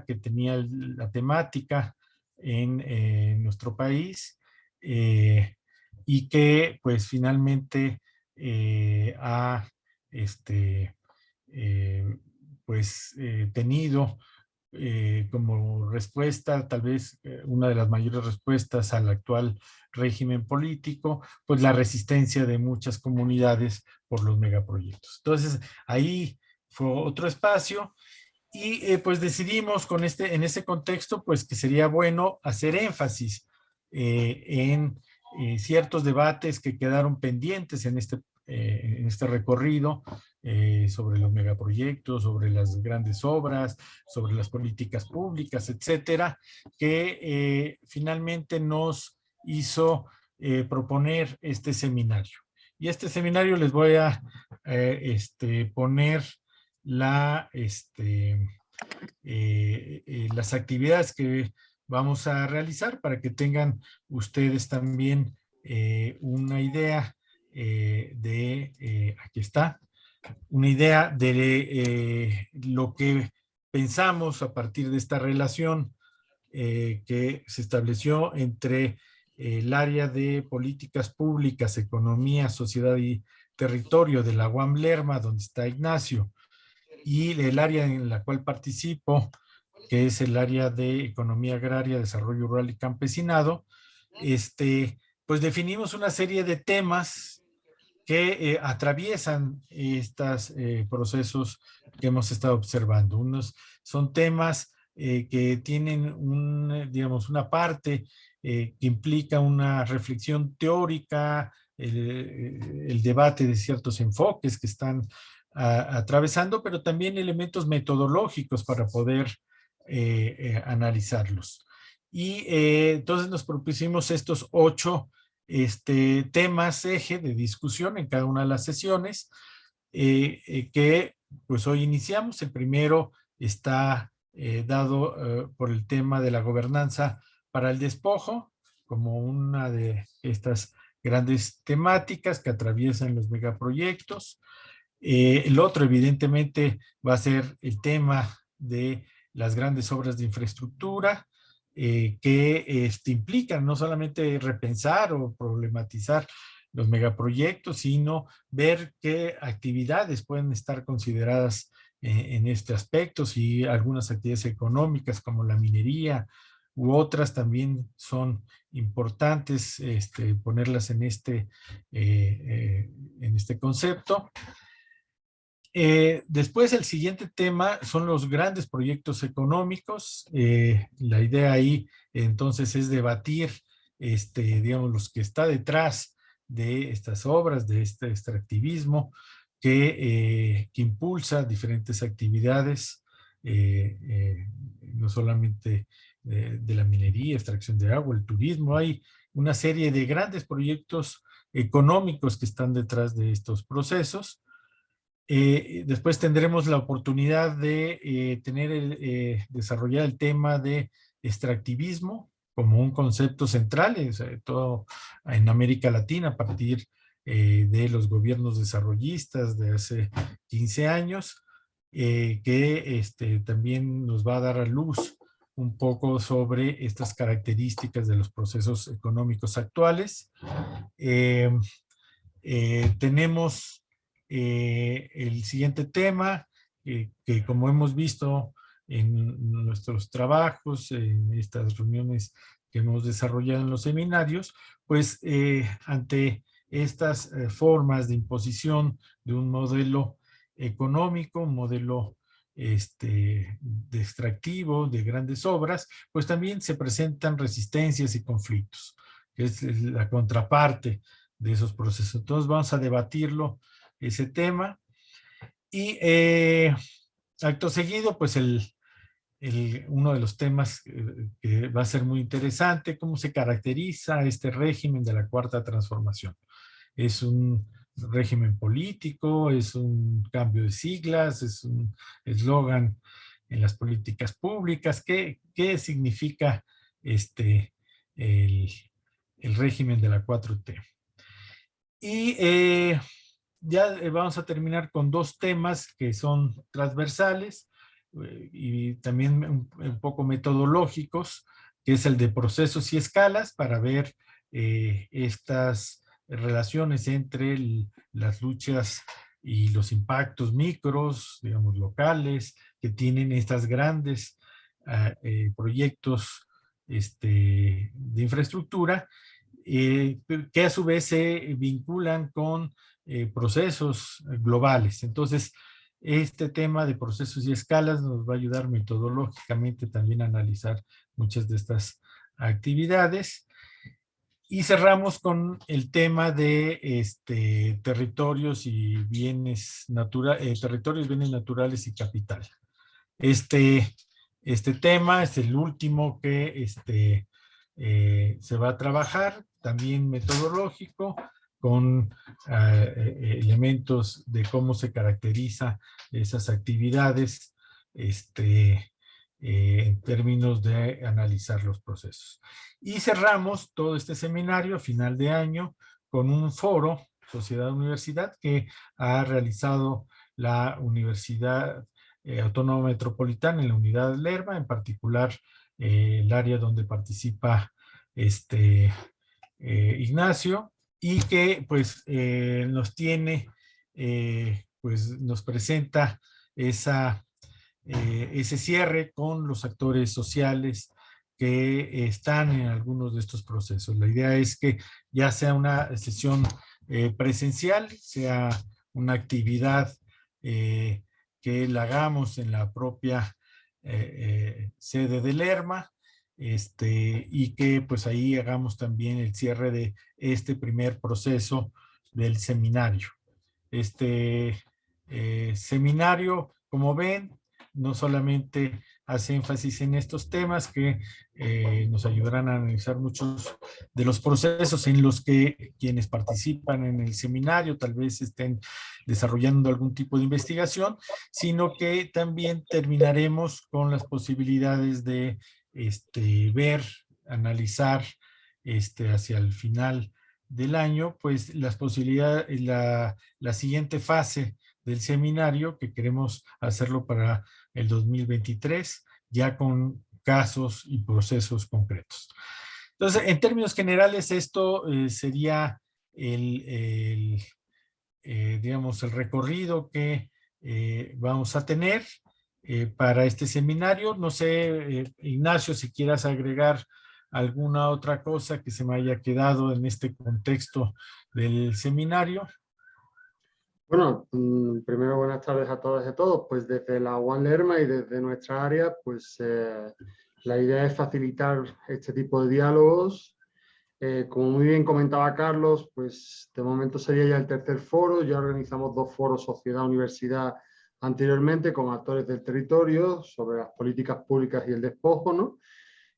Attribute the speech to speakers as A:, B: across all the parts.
A: que tenía la temática en nuestro país y que pues finalmente ha eh, tenido como respuesta, tal vez una de las mayores respuestas al actual régimen político, pues la resistencia de muchas comunidades por los megaproyectos. Entonces, ahí fue otro espacio y pues decidimos en ese contexto, pues que sería bueno hacer énfasis en ciertos debates que quedaron pendientes en este recorrido sobre los megaproyectos, sobre las grandes obras, sobre las políticas públicas, etcétera, que finalmente nos hizo proponer este seminario. Y este seminario les voy a poner la, las actividades que vamos a realizar para que tengan ustedes también una idea aquí está, una idea de lo que pensamos a partir de esta relación que se estableció entre el área de políticas públicas, economía, sociedad y territorio de la UAM Lerma, donde está Ignacio, y el área en la cual participo, que es el área de economía agraria, desarrollo rural y campesinado, pues definimos una serie de temas que atraviesan estos procesos que hemos estado observando. Unos son temas que tienen digamos, una parte que implica una reflexión teórica, el debate de ciertos enfoques que están atravesando, pero también elementos metodológicos para poder analizarlos. Y entonces nos propusimos estos 8 temas eje de discusión en cada una de las sesiones que pues hoy iniciamos. El primero está dado por el tema de la gobernanza para el despojo, como una de estas grandes temáticas que atraviesan los megaproyectos. El otro, evidentemente, va a ser el tema de las grandes obras de infraestructura, que implican no solamente repensar o problematizar los megaproyectos, sino ver qué actividades pueden estar consideradas en este aspecto, si algunas actividades económicas como la minería u otras también son importantes ponerlas en este concepto. Después el siguiente tema son los grandes proyectos económicos. La idea ahí entonces es debatir, digamos, los que está detrás de estas obras, de este extractivismo que impulsa diferentes actividades, no solamente de la minería, extracción de agua, el turismo. Hay una serie de grandes proyectos económicos que están detrás de estos procesos. Después tendremos la oportunidad de desarrollar el tema de extractivismo como un concepto central, todo en América Latina a partir de los gobiernos desarrollistas de hace 15 años, que también nos va a dar a luz un poco sobre estas características de los procesos económicos actuales. Tenemos el siguiente tema, que como hemos visto en nuestros trabajos, en estas reuniones que hemos desarrollado en los seminarios, pues ante estas formas de imposición de un modelo económico, un modelo de extractivo, de grandes obras, pues también se presentan resistencias y conflictos, que es la contraparte de esos procesos. Entonces vamos a debatirlo, ese tema. Y acto seguido, pues uno de los temas que va a ser muy interesante, cómo se caracteriza este régimen de la Cuarta Transformación. Es un régimen político, es un cambio de siglas, es un eslogan en las políticas públicas. ¿Qué significa el, el régimen de la 4T? Y ya vamos a terminar con 2 temas que son transversales. y también un poco metodológicos, que es el de procesos y escalas, para ver estas relaciones entre las luchas y los impactos micros, digamos, locales, que tienen estas grandes proyectos de infraestructura, que a su vez se vinculan con procesos globales. Entonces, este tema de procesos y escalas nos va a ayudar metodológicamente también a analizar muchas de estas actividades. Y cerramos con el tema de territorios y bienes naturales, territorios, bienes naturales y capital. Este tema es el último que se va a trabajar, también metodológico, con elementos de cómo se caracteriza esas actividades en términos de analizar los procesos. Y cerramos todo este seminario a final de año con un foro, Sociedad Universidad, que ha realizado la Universidad Autónoma Metropolitana en la unidad de Lerma, en particular el área donde participa Ignacio, y que pues nos tiene, pues nos presenta ese cierre con los actores sociales que están en algunos de estos procesos. La idea es que ya sea una sesión presencial, sea una actividad que la hagamos en la propia sede del ERMA, y que pues ahí hagamos también el cierre de este primer proceso del seminario. Seminario, como ven, no solamente hace énfasis en estos temas que nos ayudarán a analizar muchos de los procesos en los que quienes participan en el seminario tal vez estén desarrollando algún tipo de investigación, sino que también terminaremos con las posibilidades de ver, analizar hacia el final del año, pues las posibilidades, la siguiente fase del seminario, que queremos hacerlo para el 2023, ya con casos y procesos concretos. Entonces, en términos generales, esto sería digamos, el recorrido que vamos a tener para este seminario. No sé, Ignacio, si quieras agregar alguna otra cosa que se me haya quedado en este contexto del seminario.
B: Bueno, primero buenas tardes a todas y a todos. Pues desde la One Lerma y desde nuestra área, pues la idea es facilitar este tipo de diálogos. Como muy bien comentaba Carlos, pues de momento sería ya el tercer foro. Ya organizamos 2 foros Sociedad-Universidad anteriormente con actores del territorio sobre las políticas públicas y el despojo, ¿no?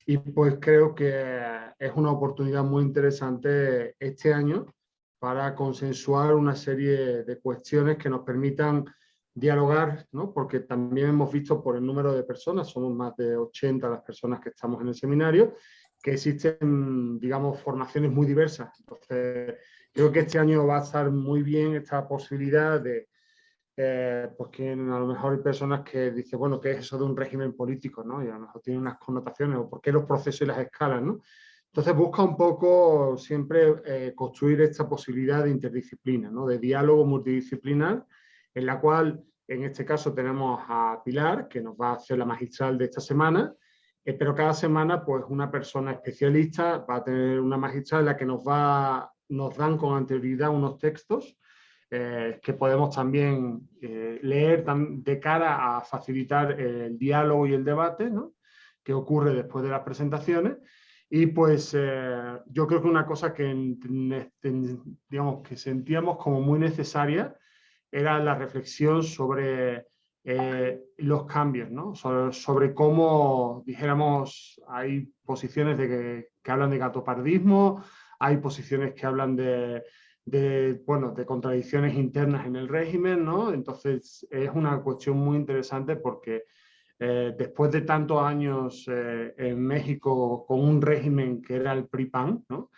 B: Y pues creo que es una oportunidad muy interesante este año para consensuar una serie de cuestiones que nos permitan dialogar, ¿no? Porque también hemos visto por el número de personas, somos más de 80 las personas que estamos en el seminario, que existen, digamos, formaciones muy diversas. Entonces, creo que este año va a estar muy bien esta posibilidad de pues que a lo mejor hay personas que dicen, bueno, ¿qué es eso de un régimen político? ¿No? Y a lo mejor tiene unas connotaciones, o por qué los procesos y las escalas, ¿no? Entonces busca un poco siempre construir esta posibilidad de interdisciplina, ¿no? De diálogo multidisciplinar, en la cual en este caso tenemos a Pilar, que nos va a hacer la magistral de esta semana, pero cada semana pues una persona especialista va a tener una magistral en la que nos dan con anterioridad unos textos que podemos también leer de cara a facilitar el diálogo y el debate, ¿no? Que ocurre después de las presentaciones. Y pues yo creo que una cosa que, digamos, que sentíamos como muy necesaria era la reflexión sobre los cambios, ¿no? Sobre cómo, dijéramos, hay posiciones que hablan de gatopardismo, hay posiciones que hablan bueno, de contradicciones internas en el régimen, ¿no? Entonces es una cuestión muy interesante porque después de tantos años en México con un régimen que era el PRI-PAN, ¿no?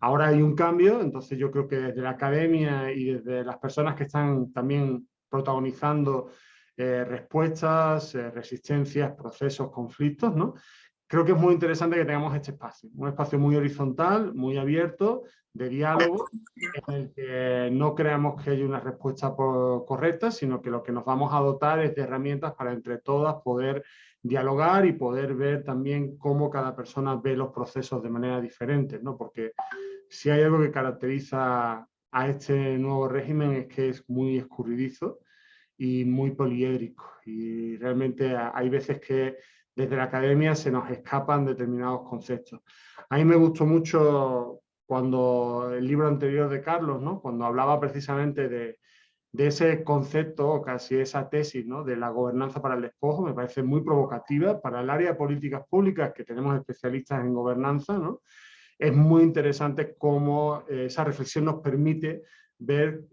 B: Ahora hay un cambio, entonces yo creo que desde la academia y desde las personas que están también protagonizando respuestas, resistencias, procesos, conflictos, ¿no? Creo que es muy interesante que tengamos este espacio, un espacio muy horizontal, muy abierto, de diálogo, en el que no creamos que haya una respuesta correcta, sino que lo que nos vamos a dotar es de herramientas para entre todas poder dialogar y poder ver también cómo cada persona ve los procesos de manera diferente, ¿no? Porque si hay algo que caracteriza a este nuevo régimen es que es muy escurridizo y muy poliédrico. Y realmente hay veces que desde la academia se nos escapan determinados conceptos. A mí me gustó mucho cuando el libro anterior de Carlos, ¿no? Cuando hablaba precisamente de ese concepto, o casi esa tesis, ¿no? De la gobernanza para el despojo, me parece muy provocativa para el área de políticas públicas, que tenemos especialistas en gobernanza, ¿no? Es muy interesante cómo esa reflexión nos permite ver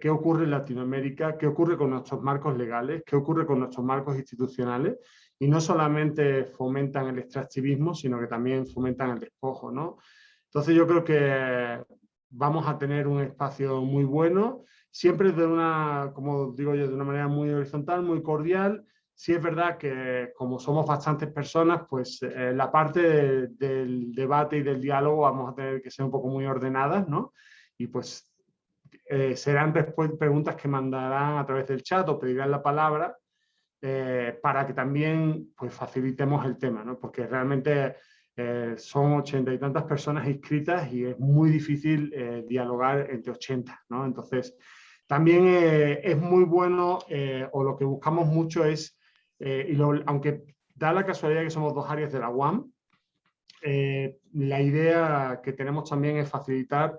B: qué ocurre en Latinoamérica, qué ocurre con nuestros marcos legales, qué ocurre con nuestros marcos institucionales, y no solamente fomentan el extractivismo, sino que también fomentan el despojo, ¿no? Entonces yo creo que vamos a tener un espacio muy bueno, siempre de una, como digo yo, de una manera muy horizontal, muy cordial. Sí es verdad que como somos bastantes personas, pues la parte del debate y del diálogo vamos a tener que ser un poco muy ordenadas, ¿no? Y pues serán después preguntas que mandarán a través del chat o pedirán la palabra para que también pues, facilitemos el tema, ¿no? Porque realmente son 80 y tantas personas inscritas y es muy difícil dialogar entre 80, ¿no? Entonces, también es muy bueno, o lo que buscamos mucho es, aunque da la casualidad que somos dos áreas de la UAM, la idea que tenemos también es facilitar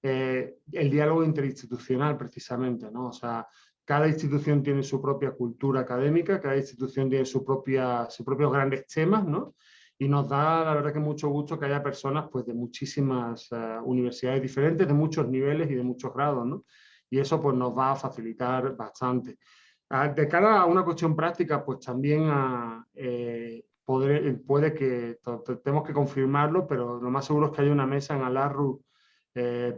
B: el diálogo interinstitucional precisamente, ¿no? O sea, cada institución tiene su propia cultura académica, cada institución tiene sus propios grandes temas, ¿no? Y nos da, la verdad, que mucho gusto que haya personas pues, de muchísimas universidades diferentes, de muchos niveles y de muchos grados, ¿no? Y eso pues, nos va a facilitar bastante. De cara a una cuestión práctica, pues también puede que tenemos que confirmarlo, pero lo más seguro es que haya una mesa en Alarru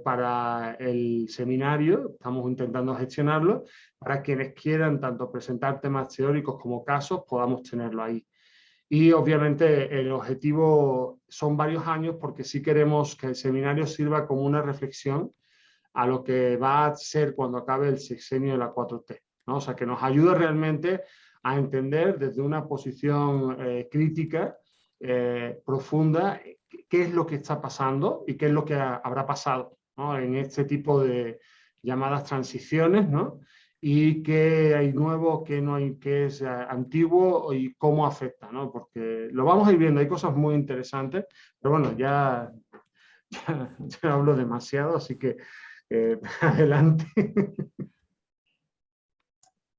B: para el seminario, estamos intentando gestionarlo, para quienes quieran tanto presentar temas teóricos como casos, podamos tenerlo ahí. Y obviamente el objetivo son varios años porque sí queremos que el seminario sirva como una reflexión a lo que va a ser cuando acabe el sexenio de la 4T, ¿no? O sea, que nos ayude realmente a entender desde una posición crítica, profunda, qué es lo que está pasando y qué es lo que habrá pasado, ¿no? En este tipo de llamadas transiciones, ¿no? Y qué hay nuevo, qué no hay, qué es antiguo y cómo afecta, ¿no? Porque lo vamos a ir viendo, hay cosas muy interesantes, pero bueno, ya hablo demasiado, así que adelante.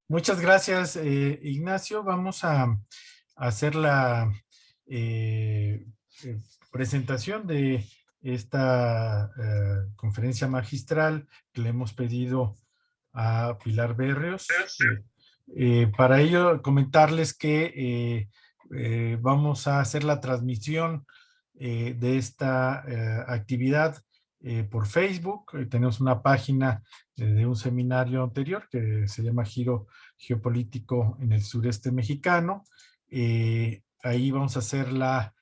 A: Muchas gracias, Ignacio. Vamos a hacer la presentación de esta conferencia magistral que le hemos pedido a Pilar Berrios. Para ello, comentarles que vamos a hacer la transmisión de esta actividad por Facebook. Tenemos una página de un seminario anterior que se llama Giro Geopolítico en el Sureste Mexicano. Ahí vamos a hacer la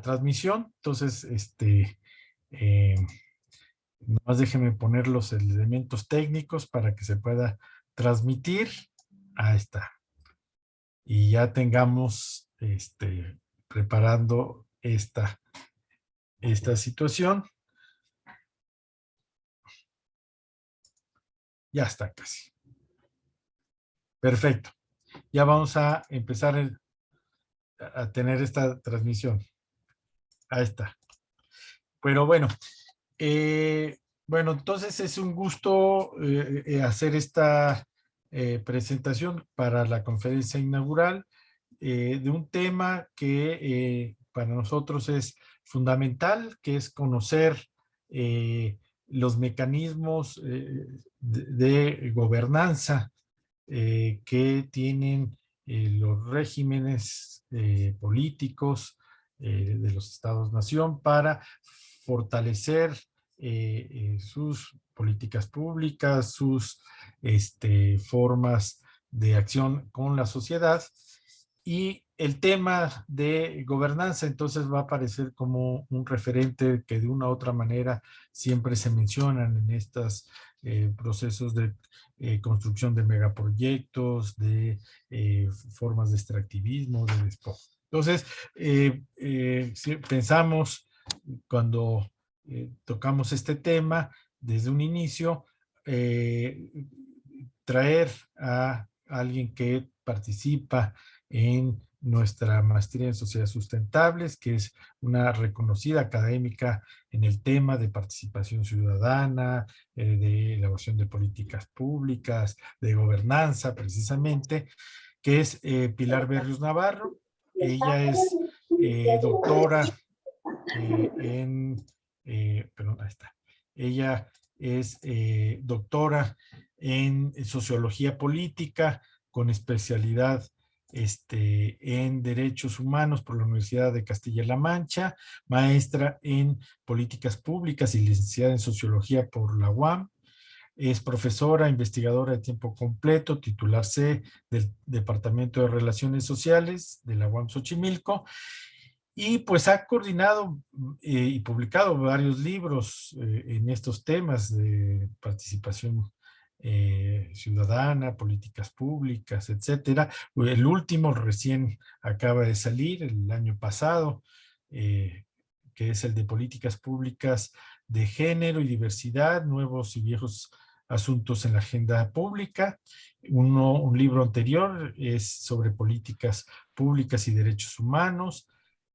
A: transmisión. Entonces, nomás déjenme poner los elementos técnicos para que se pueda transmitir. Ahí está. Y ya tengamos preparando esta situación. Ya está casi. Perfecto. Ya vamos a empezar a tener esta transmisión. Ahí está. Pero bueno, entonces es un gusto hacer esta presentación para la conferencia inaugural de un tema que para nosotros es fundamental, que es conocer los mecanismos de gobernanza que tienen los regímenes políticos de los estados-nación para fortalecer sus políticas públicas, sus formas de acción con la sociedad. Y el tema de gobernanza entonces va a aparecer como un referente que de una u otra manera siempre se mencionan en estos procesos de construcción de megaproyectos, de formas de extractivismo, de despojo. Entonces, si pensamos cuando tocamos este tema desde un inicio, traer a alguien que participa en nuestra maestría en sociedades sustentables, que es una reconocida académica en el tema de participación ciudadana, de elaboración de políticas públicas, de gobernanza precisamente, que es Pilar Berrios Navarro. Ella es doctora perdón, ahí está. Ella es doctora en sociología política con especialidad en derechos humanos por la Universidad de Castilla-La Mancha, maestra en políticas públicas y licenciada en sociología por la UAM. Es profesora, investigadora de tiempo completo, titular C del Departamento de Relaciones Sociales de la UAM Xochimilco, y pues ha coordinado y publicado varios libros en estos temas de participación ciudadana, políticas públicas, etcétera. El último recién acaba de salir el año pasado, que es el de políticas públicas de género y diversidad, nuevos y viejos asuntos en la agenda pública. Un libro anterior es sobre políticas públicas y derechos humanos,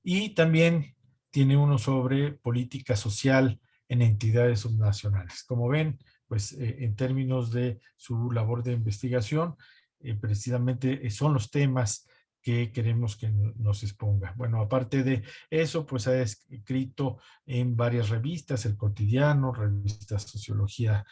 A: y también tiene uno sobre política social en entidades subnacionales. Como ven, pues en términos de su labor de investigación, precisamente son los temas que queremos que nos exponga. Bueno, aparte de eso, pues ha escrito en varias revistas, El Cotidiano, revista Sociológica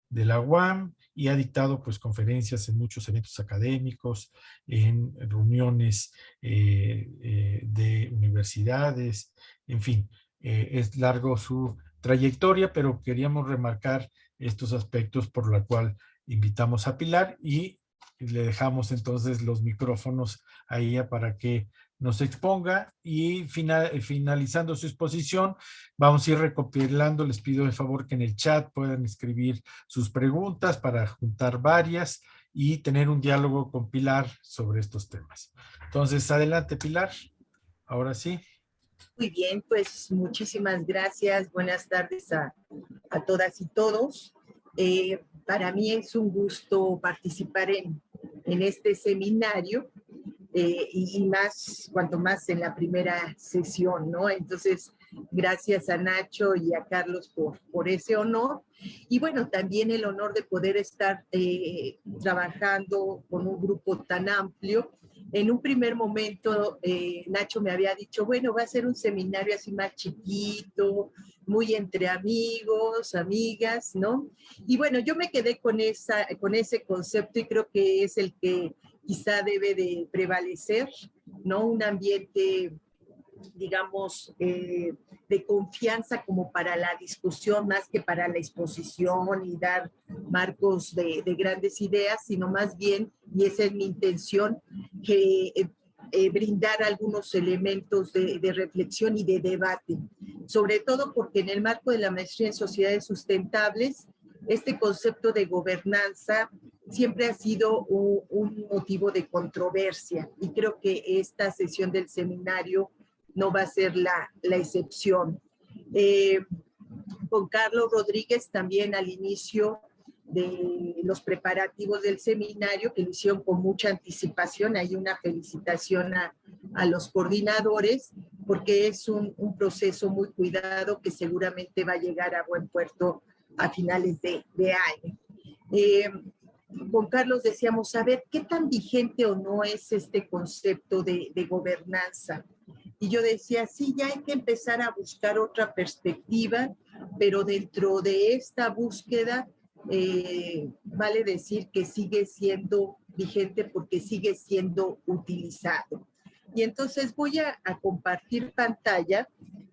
A: de la UAM, y ha dictado pues conferencias en muchos eventos académicos, en reuniones de universidades, en fin, es largo su trayectoria, pero queríamos remarcar estos aspectos por la cual invitamos a Pilar, y le dejamos entonces los micrófonos a ella para que nos exponga, y finalizando su exposición vamos a ir recopilando. Les pido de favor que en el chat puedan escribir sus preguntas para juntar varias y tener un diálogo con Pilar sobre estos temas. Entonces, adelante, Pilar. Ahora sí.
C: Muy bien, pues muchísimas gracias. Buenas tardes a todas y todos. Para mí es un gusto participar en este seminario y más, cuanto más en la primera sesión, ¿no? Entonces, gracias a Nacho y a Carlos por ese honor. Y bueno, también el honor de poder estar trabajando con un grupo tan amplio. En un primer momento, Nacho me había dicho, bueno, va a ser un seminario así más chiquito, muy entre amigos, amigas, ¿no? Y bueno, yo me quedé con ese concepto, y creo que es el que quizá debe de prevalecer, ¿no? Un ambiente, digamos, de confianza como para la discusión más que para la exposición y dar marcos de grandes ideas, sino más bien, y esa es mi intención, que brindar algunos elementos de reflexión y de debate, sobre todo porque en el marco de la maestría en sociedades sustentables, este concepto de gobernanza siempre ha sido un motivo de controversia, y creo que esta sesión del seminario no va a ser la excepción. Con Carlos Rodríguez también al inicio de los preparativos del seminario, que lo hicieron con mucha anticipación, hay una felicitación a los coordinadores, porque es un proceso muy cuidado que seguramente va a llegar a buen puerto a finales de año. Con Carlos decíamos, a ver, ¿qué tan vigente o no es este concepto de gobernanza? Y yo decía, sí, ya hay que empezar a buscar otra perspectiva, pero dentro de esta búsqueda, vale decir que sigue siendo vigente porque sigue siendo utilizado. Y entonces voy a compartir pantalla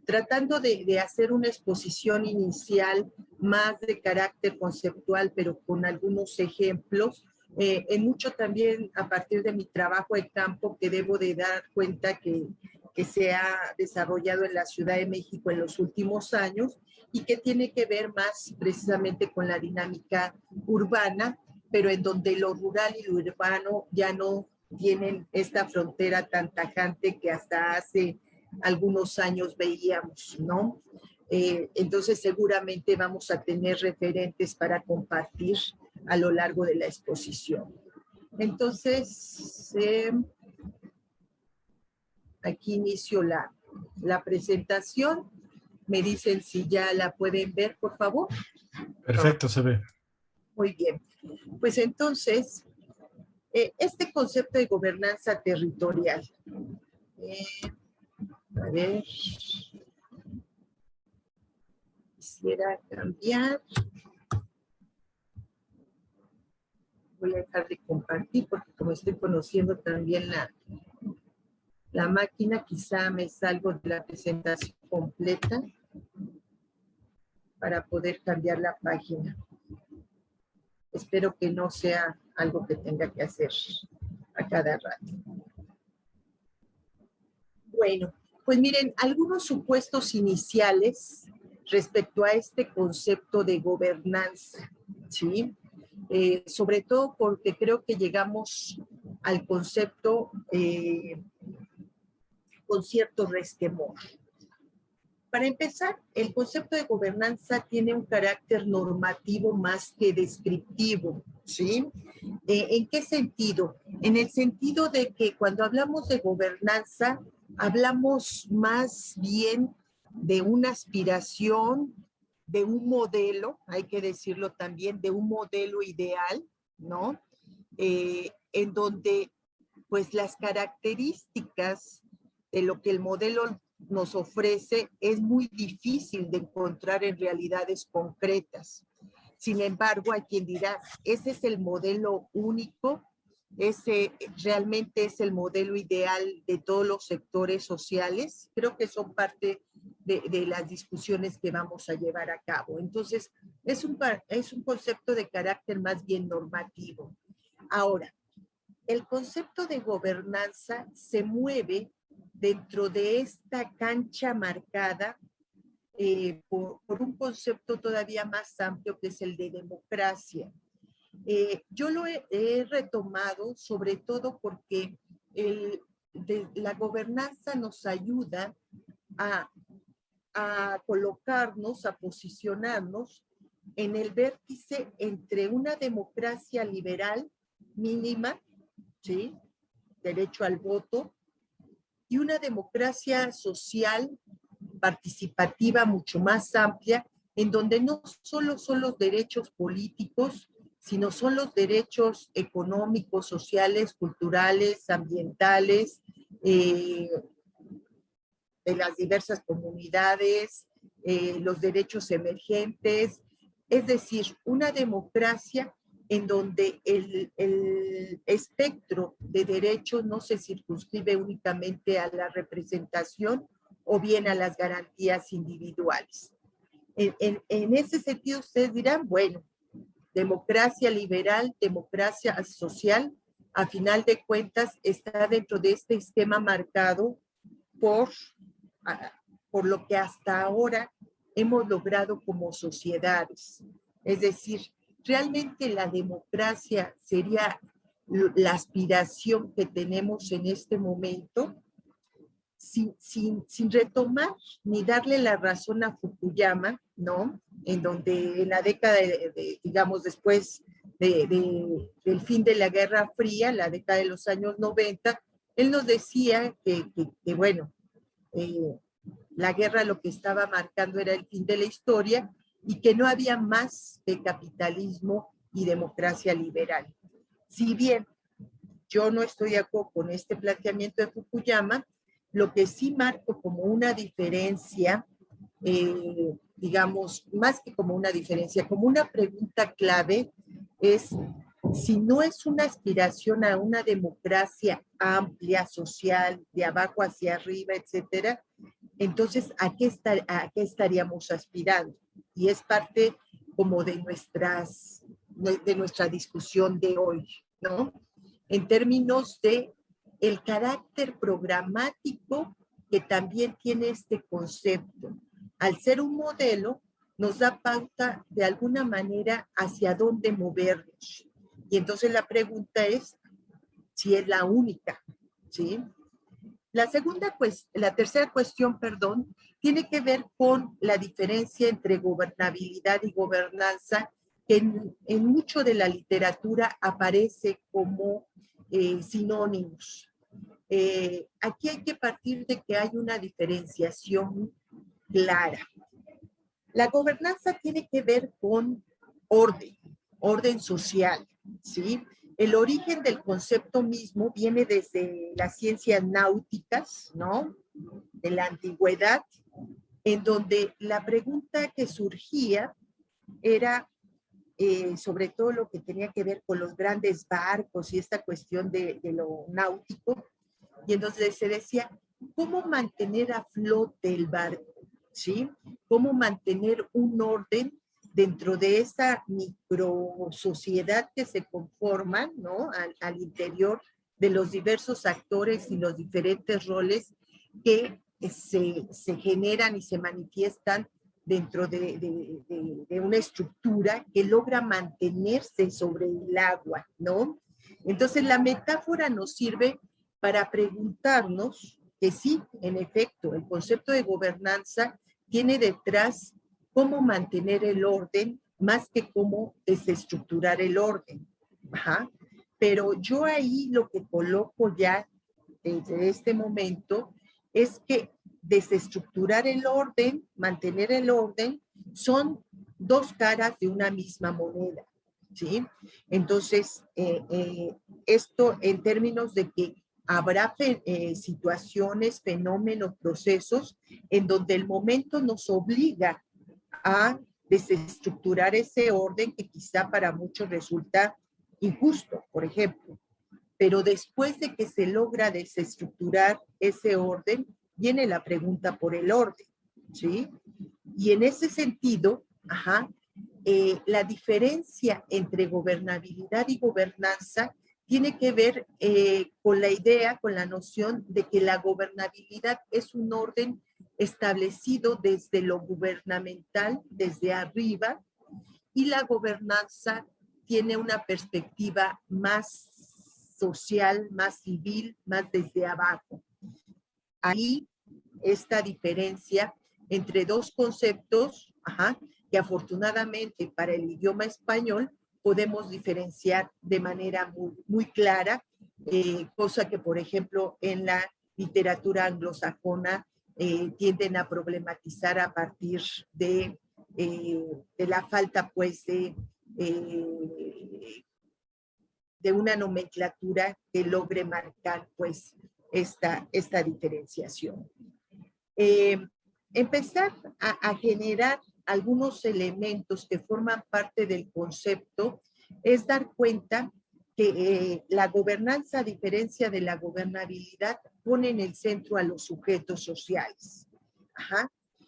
C: tratando de hacer una exposición inicial más de carácter conceptual, pero con algunos ejemplos, en mucho también a partir de mi trabajo de campo, que debo de dar cuenta que se ha desarrollado en la Ciudad de México en los últimos años y que tiene que ver más precisamente con la dinámica urbana, pero en donde lo rural y lo urbano ya no tienen esta frontera tan tajante que hasta hace algunos años veíamos, ¿no? Entonces seguramente vamos a tener referentes para compartir a lo largo de la exposición. Entonces, aquí inicio la presentación. Me dicen si ya la pueden ver, por favor.
A: Perfecto, se ve.
C: Muy bien. Pues entonces, este concepto de gobernanza territorial. A ver. Quisiera cambiar. Voy a dejar de compartir porque como estoy conociendo también la máquina, quizá me salgo de la presentación completa para poder cambiar la página. Espero que no sea algo que tenga que hacer a cada rato. Bueno, pues miren, algunos supuestos iniciales respecto a este concepto de gobernanza, ¿sí? Sobre todo porque creo que llegamos al concepto con cierto resquemor. Para empezar, el concepto de gobernanza tiene un carácter normativo más que descriptivo, ¿sí? ¿En qué sentido? En el sentido de que cuando hablamos de gobernanza, hablamos más bien de una aspiración, de un modelo, hay que decirlo también, de un modelo ideal, ¿no? En donde, pues, las características de lo que el modelo nos ofrece es muy difícil de encontrar en realidades concretas. Sin embargo, hay quien dirá, ese es el modelo único, ese realmente es el modelo ideal de todos los sectores sociales. Creo que son parte de las discusiones que vamos a llevar a cabo. Entonces, es un concepto de carácter más bien normativo. Ahora, el concepto de gobernanza se mueve dentro de esta cancha marcada por un concepto todavía más amplio que es el de democracia. Yo lo he retomado sobre todo porque la gobernanza nos ayuda a colocarnos, a posicionarnos en el vértice entre una democracia liberal mínima, ¿sí? Derecho al voto, y una democracia social participativa mucho más amplia, en donde no solo son los derechos políticos, sino son los derechos económicos, sociales, culturales, ambientales, de las diversas comunidades, los derechos emergentes, es decir, una democracia en donde el espectro de derechos no se circunscribe únicamente a la representación o bien a las garantías individuales. En ese sentido, ustedes dirán, bueno, democracia liberal, democracia social, a final de cuentas está dentro de este esquema marcado por lo que hasta ahora hemos logrado como sociedades. Es decir, realmente la democracia sería la aspiración que tenemos en este momento, sin retomar ni darle la razón a Fukuyama, ¿no? En donde en la década, digamos, después del fin de la Guerra Fría, la década de los años 90, él nos decía que bueno, la guerra lo que estaba marcando era el fin de la historia y que no había más que capitalismo y democracia liberal. Si bien yo no estoy de acuerdo con este planteamiento de Fukuyama, lo que sí marco como una diferencia, digamos, más que como una diferencia, como una pregunta clave es si no es una aspiración a una democracia amplia, social, de abajo hacia arriba, etcétera, Entonces, a qué estaríamos aspirando? Y es parte como de nuestra discusión de hoy, ¿no? En términos de el carácter programático que también tiene este concepto. Al ser un modelo, nos da pauta de alguna manera hacia dónde movernos. Y entonces la pregunta es si es la única, ¿sí? La tercera cuestión, perdón, tiene que ver con la diferencia entre gobernabilidad y gobernanza, que en mucho de la literatura aparece como sinónimos. Aquí hay que partir de que hay una diferenciación clara. La gobernanza tiene que ver con orden social, ¿sí? El origen del concepto mismo viene desde las ciencias náuticas, ¿no? De la antigüedad, en donde la pregunta que surgía era sobre todo lo que tenía que ver con los grandes barcos y esta cuestión de lo náutico, y entonces se decía, ¿cómo mantener a flote el barco? ¿Sí? ¿Cómo mantener un orden dentro de esa micro sociedad que se conforma, ¿no? Al interior de los diversos actores y los diferentes roles que se generan y se manifiestan dentro de una estructura que logra mantenerse sobre el agua, ¿no? Entonces la metáfora nos sirve para preguntarnos que sí, en efecto, el concepto de gobernanza tiene detrás cómo mantener el orden más que cómo desestructurar el orden. Ajá. Pero yo ahí lo que coloco ya desde este momento es que desestructurar el orden, mantener el orden, son dos caras de una misma moneda, ¿sí? Entonces, esto en términos de que habrá situaciones, fenómenos, procesos en donde el momento nos obliga a desestructurar ese orden que quizá para muchos resulta injusto, por ejemplo. Pero después de que se logra desestructurar ese orden, viene la pregunta por el orden, ¿sí? Y en ese sentido, la diferencia entre gobernabilidad y gobernanza tiene que ver con la idea, con la noción de que la gobernabilidad es un orden establecido desde lo gubernamental, desde arriba, y la gobernanza tiene una perspectiva más social, más civil, más desde abajo. Ahí esta diferencia entre dos conceptos, que afortunadamente para el idioma español podemos diferenciar de manera muy clara, cosa que por ejemplo en la literatura anglosajona tienden a problematizar a partir de la falta pues de una nomenclatura que logre marcar pues esta diferenciación. Empezar a generar algunos elementos que forman parte del concepto es dar cuenta que la gobernanza, a diferencia de la gobernabilidad, pone en el centro a los sujetos sociales.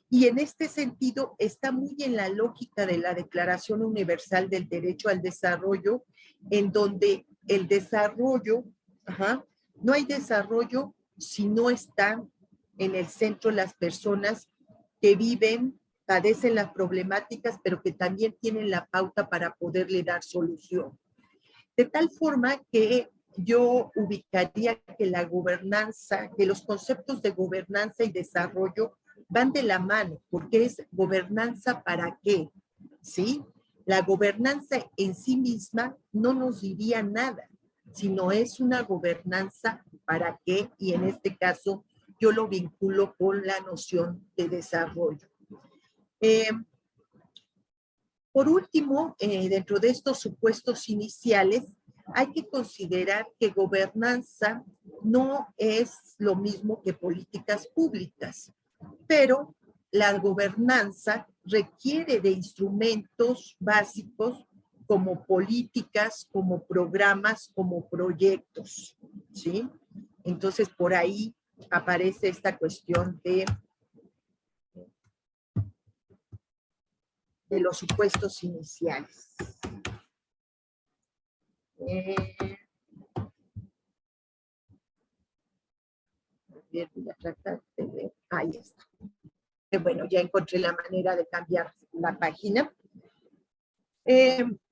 C: Y en este sentido está muy en la lógica de la Declaración Universal del Derecho al Desarrollo, en donde el desarrollo, no hay desarrollo si no están en el centro las personas que viven, padecen las problemáticas, pero que también tienen la pauta para poderle dar solución. De tal forma que yo ubicaría que la gobernanza, que los conceptos de gobernanza y desarrollo van de la mano, porque es gobernanza para qué, ¿sí? La gobernanza en sí misma no nos diría nada, sino es una gobernanza para qué, y en este caso yo lo vinculo con la noción de desarrollo. Por último, dentro de estos supuestos iniciales, hay que considerar que gobernanza no es lo mismo que políticas públicas, pero la gobernanza requiere de instrumentos básicos como políticas, como programas, como proyectos, ¿sí? Entonces, por ahí aparece esta cuestión de de los supuestos iniciales. Voy a tratar de ver. Ahí está. Bueno, ya encontré la manera de cambiar la página.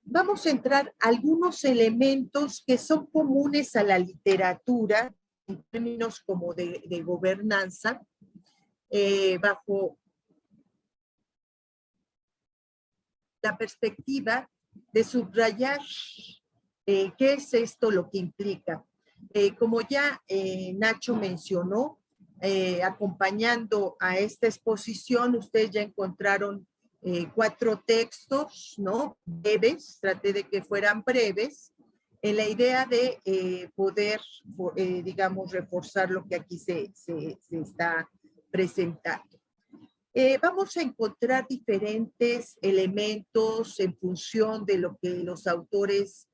C: Vamos a entrar a algunos elementos que son comunes a la literatura en términos como de gobernanza, bajo la perspectiva de subrayar qué es esto lo que implica. Como ya Nacho mencionó, acompañando a esta exposición, ustedes ya encontraron 4 textos, ¿no? Breves, traté de que fueran breves, en la idea de poder, digamos, reforzar lo que aquí se está presentando. Vamos a encontrar diferentes elementos en función de lo que los autores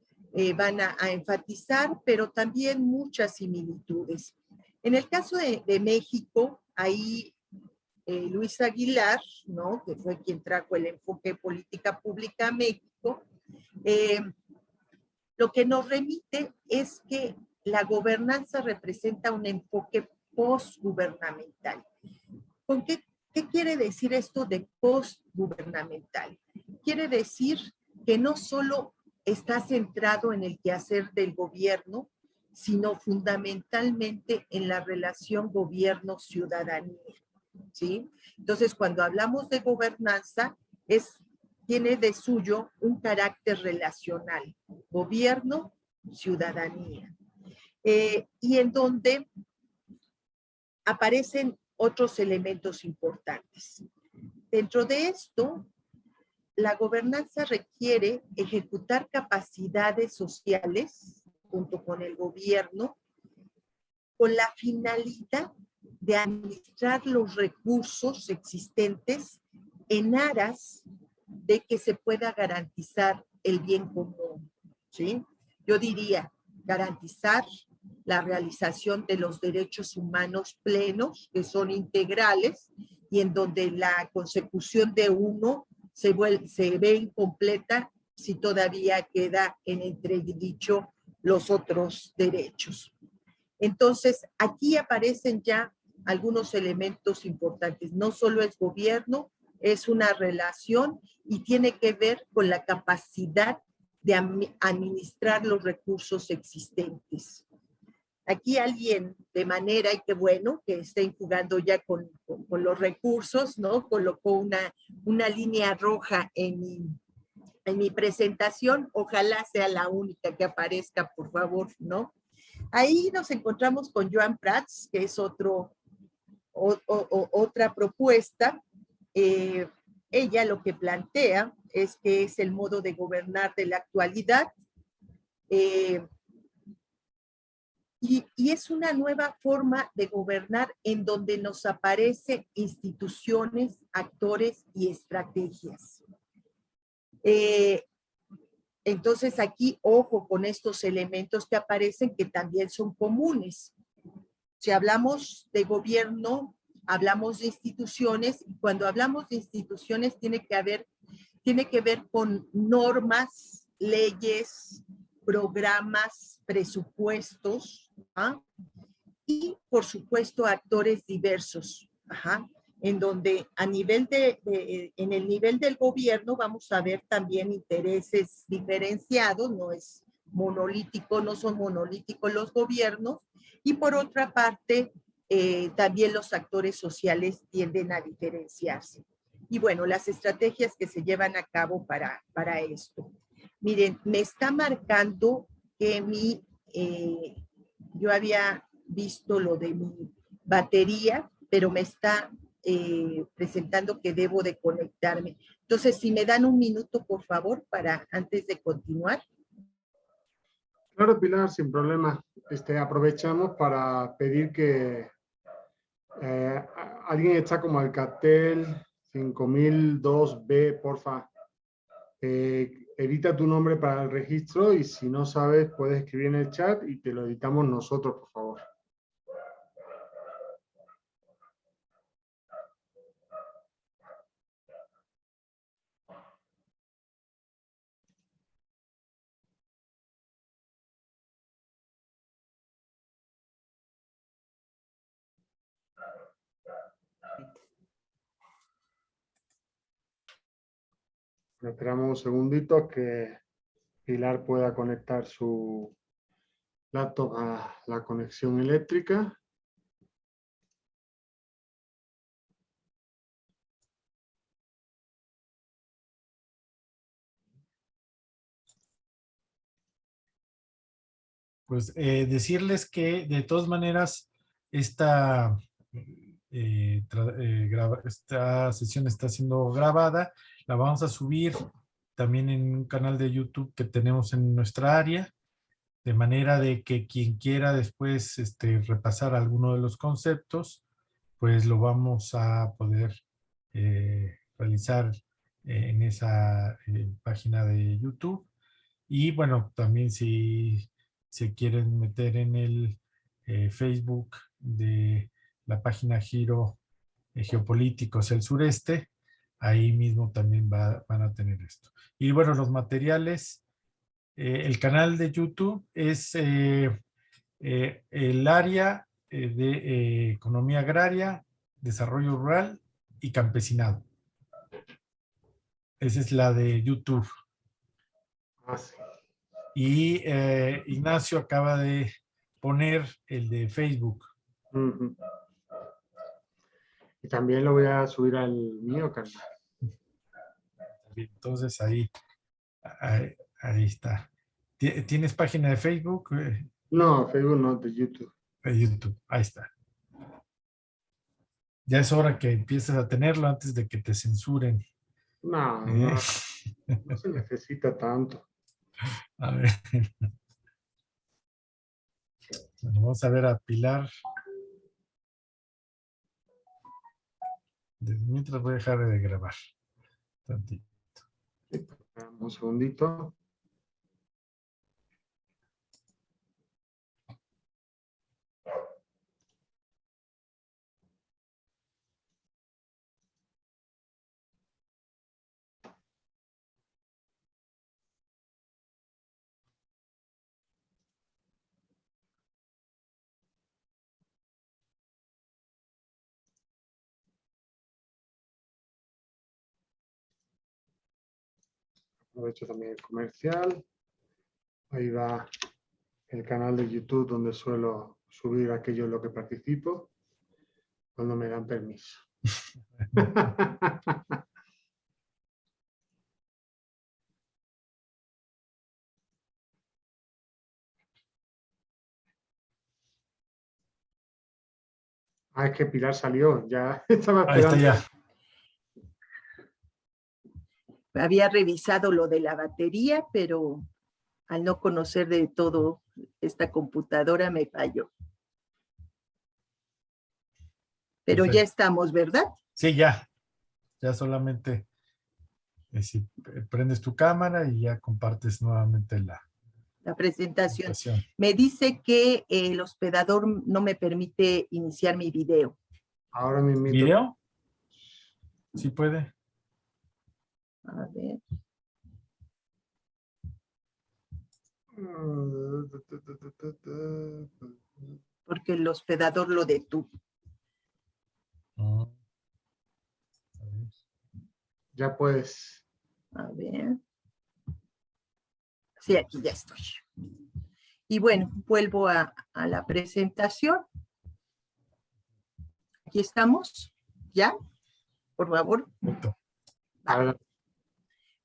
C: van a enfatizar, pero también muchas similitudes. En el caso de México, ahí Luis Aguilar, ¿no?, que fue quien trajo el enfoque política pública a México, lo que nos remite es que la gobernanza representa un enfoque postgubernamental. ¿Con qué quiere decir esto de postgubernamental? Quiere decir que no solo está centrado en el quehacer del gobierno, sino fundamentalmente en la relación gobierno-ciudadanía, ¿sí? Entonces, cuando hablamos de gobernanza, tiene de suyo un carácter relacional, gobierno-ciudadanía, y en donde aparecen otros elementos importantes. Dentro de esto, la gobernanza requiere ejecutar capacidades sociales junto con el gobierno con la finalidad de administrar los recursos existentes en aras de que se pueda garantizar el bien común, ¿sí? Yo diría, garantizar la realización de los derechos humanos plenos, que son integrales, y en donde la consecución de uno se ve incompleta si todavía queda en entredicho los otros derechos. Entonces, aquí aparecen ya algunos elementos importantes. No solo es gobierno, es una relación y tiene que ver con la capacidad de administrar los recursos existentes. Aquí alguien de manera, y qué bueno, que estén jugando ya con los recursos, ¿no? Colocó una línea roja en mi presentación. Ojalá sea la única que aparezca, por favor, ¿no? Ahí nos encontramos con Joan Prats, que es otra propuesta. Ella lo que plantea es que es el modo de gobernar de la actualidad, y es una nueva forma de gobernar en donde nos aparecen instituciones, actores y estrategias. Entonces aquí, ojo con estos elementos que aparecen que también son comunes. Si hablamos de gobierno, hablamos de instituciones, y cuando hablamos de instituciones tiene que ver con normas, leyes, programas, presupuestos, ¿ah? Y por supuesto actores diversos, ajá, en donde en el nivel del gobierno vamos a ver también intereses diferenciados, no son monolíticos los gobiernos, y por otra parte también los actores sociales tienden a diferenciarse. Y bueno, las estrategias que se llevan a cabo para esto. Miren, me está marcando que yo había visto lo de mi batería, pero me está presentando que debo de conectarme. Entonces, si me dan un minuto, por favor, antes de continuar.
B: Claro, Pilar, sin problema. Aprovechamos para pedir que alguien está como Alcatel 5002B, porfa. Edita tu nombre para el registro y si no sabes, puedes escribir en el chat y te lo editamos nosotros, por favor. Esperamos un segundito que Pilar pueda conectar su laptop a la conexión eléctrica.
A: Pues decirles que de todas maneras esta, esta sesión está siendo grabada, la vamos a subir también en un canal de YouTube que tenemos en nuestra área, de manera de que quien quiera después repasar alguno de los conceptos, pues lo vamos a poder realizar en esa página de YouTube. Y bueno, también si se quieren meter en el Facebook de la página Giro Geopolíticos el Sureste, ahí mismo también van a tener esto. Y bueno, los materiales, el canal de YouTube es el área de economía agraria, desarrollo rural y campesinado. Esa es la de YouTube.
B: Ah, sí.
A: Y Ignacio acaba de poner el de Facebook.
B: Ujú. Y también lo voy a subir al mío canal.
A: Entonces ahí está. ¿Tienes página de Facebook?
B: No, Facebook no, de YouTube.
A: De YouTube, ahí está. Ya es hora que empieces a tenerlo antes de que te censuren.
B: No,
A: ¿Eh?
B: no se necesita tanto.
A: A ver. Bueno, vamos a ver a Pilar. Mientras voy a dejar de grabar. Tantito.
B: Un segundito. Aprovecho también el comercial. Ahí va el canal de YouTube donde suelo subir aquello en lo que participo cuando me dan permiso. Ah, es que Pilar salió, ya estaba
A: Ahí está
B: esperando.
A: ya.
C: Había revisado lo de la batería, pero al no conocer de todo esta computadora me falló. Pero ya estamos, ¿verdad?
A: Sí, ya. Ya solamente si prendes tu cámara y ya compartes nuevamente la
C: presentación.
A: presentación.
C: Me dice que el hospedador no me permite iniciar mi video.
B: Ahora me invito.
A: ¿Video? Sí puede.
C: A ver. Porque el hospedador lo detuvo.
A: A ver.
B: Ya pues.
C: A ver. Sí, aquí ya estoy. Y bueno, vuelvo a la presentación. Aquí estamos. ¿Ya? Por favor.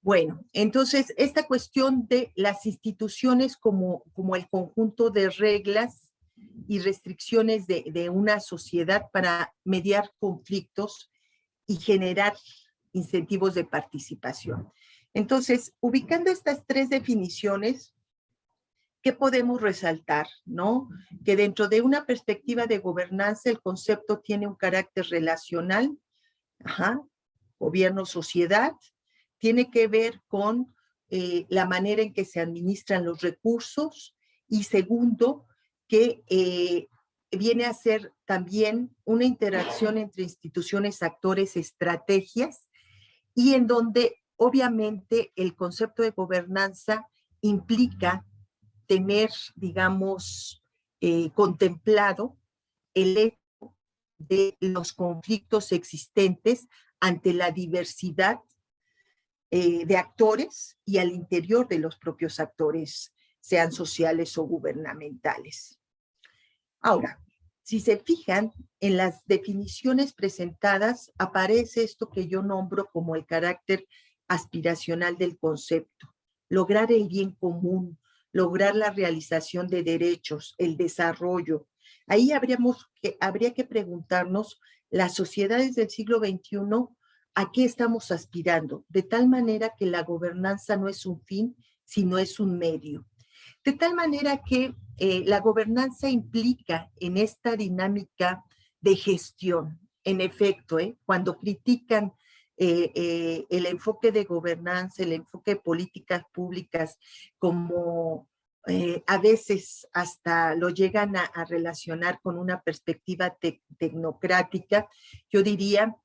C: Bueno, entonces, esta cuestión de las instituciones como el conjunto de reglas y restricciones de una sociedad para mediar conflictos y generar incentivos de participación. Entonces, ubicando estas tres definiciones, ¿qué podemos resaltar? ¿No? Que dentro de una perspectiva de gobernanza, el concepto tiene un carácter relacional, gobierno-sociedad, tiene que ver con la manera en que se administran los recursos y segundo, que viene a ser también una interacción entre instituciones, actores, estrategias y en donde obviamente el concepto de gobernanza implica tener, digamos, contemplado el hecho de los conflictos existentes ante la diversidad de actores y al interior de los propios actores, sean sociales o gubernamentales. Ahora, si se fijan en las definiciones presentadas, aparece esto que yo nombro como el carácter aspiracional del concepto, lograr el bien común, lograr la realización de derechos, el desarrollo. Ahí habría que preguntarnos, las sociedades del siglo XXI, ¿a qué estamos aspirando? De tal manera que la gobernanza no es un fin, sino es un medio. De tal manera que la gobernanza implica en esta dinámica de gestión. En efecto, cuando critican el enfoque de gobernanza, el enfoque de políticas públicas, como a veces hasta lo llegan a relacionar con una perspectiva tecnocrática, yo diría,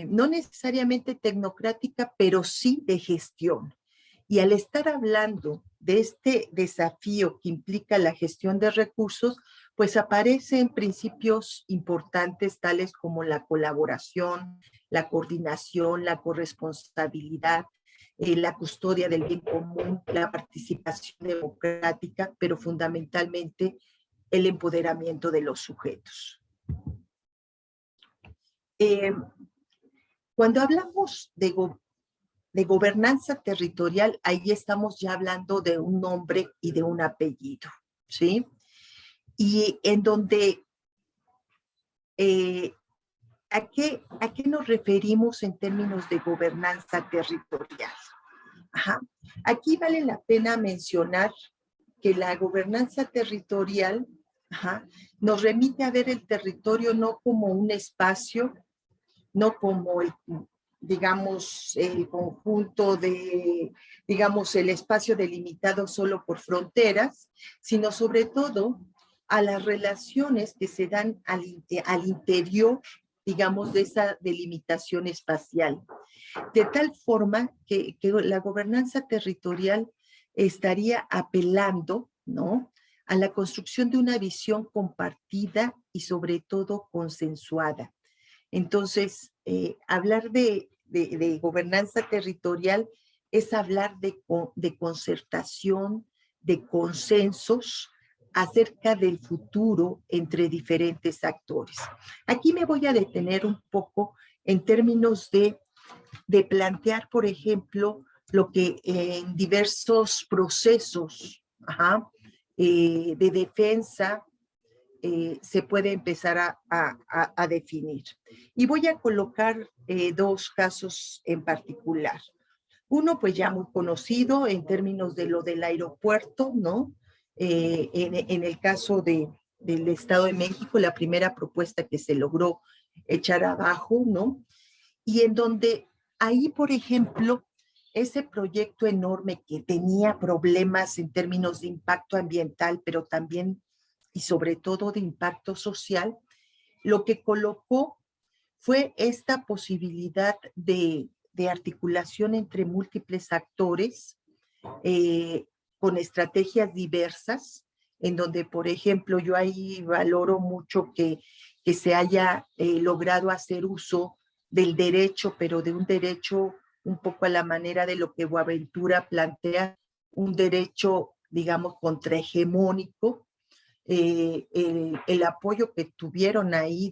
C: no necesariamente tecnocrática, pero sí de gestión. Y al estar hablando de este desafío que implica la gestión de recursos, pues aparecen principios importantes tales como la colaboración, la coordinación, la corresponsabilidad, la custodia del bien común, la participación democrática, pero fundamentalmente el empoderamiento de los sujetos. Cuando hablamos de gobernanza territorial, ahí estamos ya hablando de un nombre y de un apellido, ¿sí? Y en donde, ¿a qué nos referimos en términos de gobernanza territorial? Ajá. Aquí vale la pena mencionar que la gobernanza territorial, nos remite a ver el territorio no como un espacio, no como digamos, el conjunto de, digamos, el espacio delimitado solo por fronteras, sino sobre todo a las relaciones que se dan al interior, digamos, de esa delimitación espacial. De tal forma que la gobernanza territorial estaría apelando, ¿no?, a la construcción de una visión compartida y sobre todo consensuada. Entonces, hablar de gobernanza territorial es hablar de concertación, de consensos acerca del futuro entre diferentes actores. Aquí me voy a detener un poco en términos de plantear, por ejemplo, lo que en diversos procesos de defensa se puede empezar a definir. Y voy a colocar dos casos en particular. Uno, pues ya muy conocido en términos de lo del aeropuerto, ¿no? En el caso del Estado de México, la primera propuesta que se logró echar abajo, ¿no? Y en donde ahí, por ejemplo, ese proyecto enorme que tenía problemas en términos de impacto ambiental, pero también y sobre todo de impacto social, lo que colocó fue esta posibilidad de articulación entre múltiples actores con estrategias diversas, en donde, por ejemplo, yo ahí valoro mucho que se haya logrado hacer uso del derecho, pero de un derecho un poco a la manera de lo que Boaventura plantea, un derecho, digamos, contrahegemónico, el apoyo que tuvieron ahí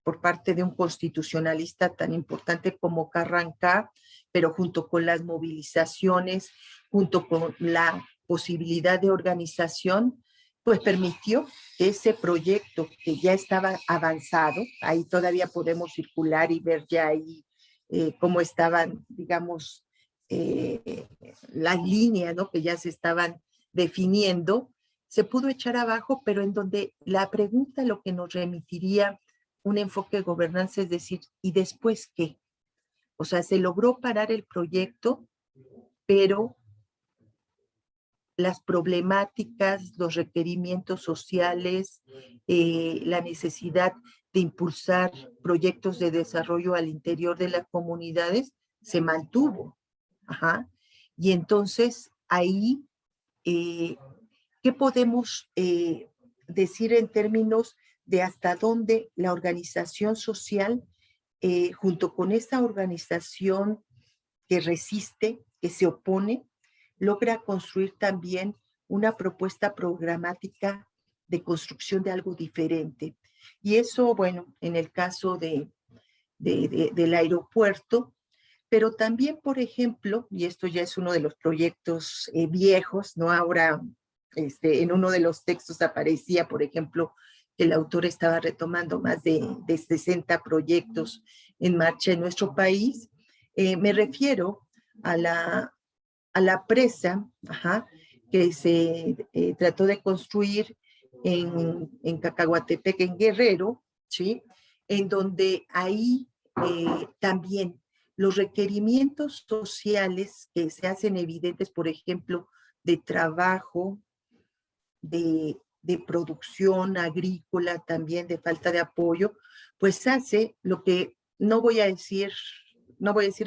C: por parte de un constitucionalista tan importante como Carranca, pero junto con las movilizaciones, junto con la posibilidad de organización, pues permitió que ese proyecto que ya estaba avanzado, ahí todavía podemos circular y ver ya ahí cómo estaban, digamos, las líneas, ¿no?, que ya se estaban definiendo, se pudo echar abajo, pero en donde la pregunta lo que nos remitiría un enfoque de gobernanza es decir, ¿y después qué? O sea, se logró parar el proyecto, pero las problemáticas, los requerimientos sociales, la necesidad de impulsar proyectos de desarrollo al interior de las comunidades se mantuvo. Y entonces ahí ¿qué podemos decir en términos de hasta dónde la organización social, junto con esa organización que resiste, que se opone, logra construir también una propuesta programática de construcción de algo diferente. Y eso, bueno, en el caso del aeropuerto, pero también, por ejemplo, y esto ya es uno de los proyectos viejos, ¿no? Ahora, en uno de los textos aparecía, por ejemplo, que el autor estaba retomando más de 60 proyectos en marcha en nuestro país. Me refiero a la presa, que se trató de construir en Cacahuatepec, en Guerrero, ¿sí? En donde ahí también los requerimientos sociales que se hacen evidentes, por ejemplo, de trabajo, de producción agrícola, también de falta de apoyo, pues hace lo que no voy a decir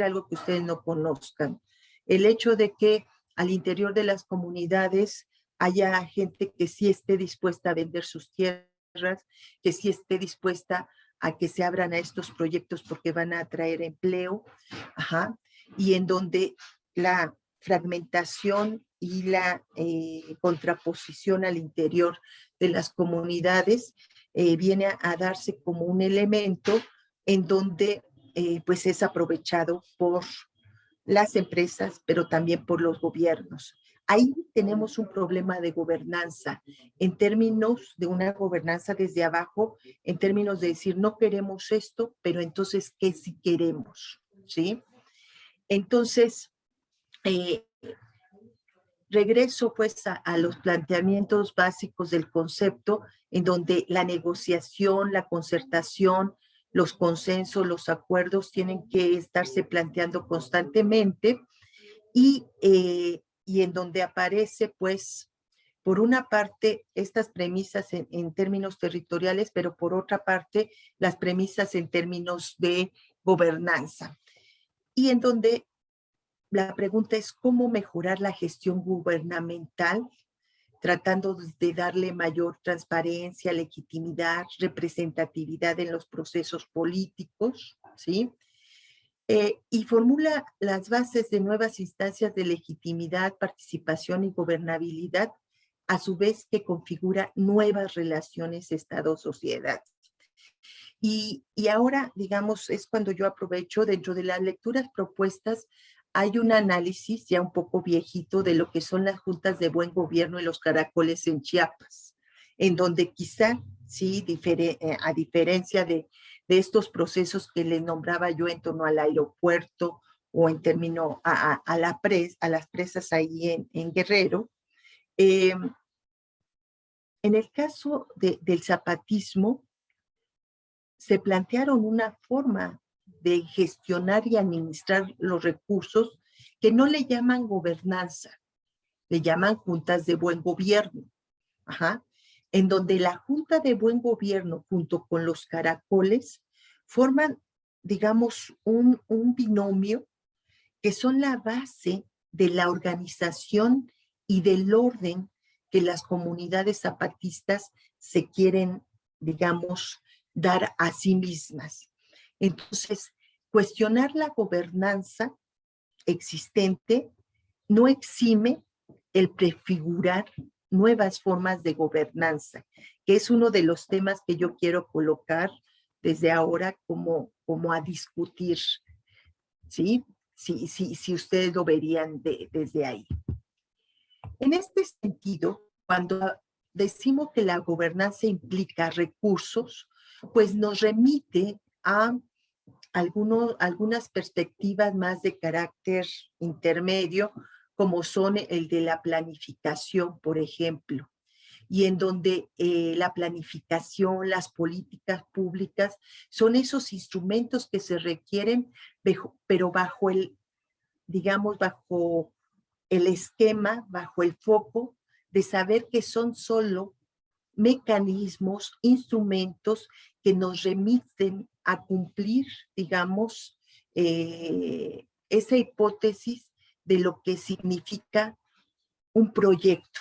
C: algo que ustedes no conozcan. El hecho de que al interior de las comunidades haya gente que sí esté dispuesta a vender sus tierras, que sí esté dispuesta a que se abran a estos proyectos porque van a atraer empleo, y en donde la fragmentación y la contraposición al interior de las comunidades viene a darse como un elemento en donde pues es aprovechado por las empresas, pero también por los gobiernos. Ahí tenemos un problema de gobernanza, en términos de una gobernanza desde abajo, en términos de decir, no queremos esto, pero entonces, ¿qué sí queremos? ¿Sí? Entonces, regreso pues a los planteamientos básicos del concepto, en donde la negociación, la concertación, los consensos, los acuerdos tienen que estarse planteando constantemente y en donde aparece pues por una parte estas premisas en términos territoriales, pero por otra parte las premisas en términos de gobernanza. Y en donde la pregunta es cómo mejorar la gestión gubernamental, tratando de darle mayor transparencia, legitimidad, representatividad en los procesos políticos, ¿sí? Y formula las bases de nuevas instancias de legitimidad, participación y gobernabilidad, a su vez que configura nuevas relaciones Estado-sociedad. Y ahora, digamos, es cuando yo aprovecho, dentro de las lecturas propuestas, hay un análisis ya un poco viejito de lo que son las juntas de buen gobierno y los caracoles en Chiapas, en donde quizá, sí, a diferencia de estos procesos que les nombraba yo en torno al aeropuerto o en término a las presas ahí en Guerrero, en el caso del zapatismo, se plantearon una forma de gestionar y administrar los recursos que no le llaman gobernanza, le llaman juntas de buen gobierno, en donde la junta de buen gobierno junto con los caracoles forman, digamos, un binomio que son la base de la organización y del orden que las comunidades zapatistas se quieren, digamos, dar a sí mismas. Entonces, cuestionar la gobernanza existente no exime el prefigurar nuevas formas de gobernanza, que es uno de los temas que yo quiero colocar desde ahora como a discutir, ¿sí? Si ustedes lo verían desde ahí. En este sentido, cuando decimos que la gobernanza implica recursos, pues nos remite a algunas perspectivas más de carácter intermedio, como son el de la planificación, por ejemplo, y en donde la planificación, las políticas públicas son esos instrumentos que se requieren, pero bajo bajo el esquema, bajo el foco de saber que son solo mecanismos, instrumentos que nos remiten a cumplir, digamos, esa hipótesis de lo que significa un proyecto,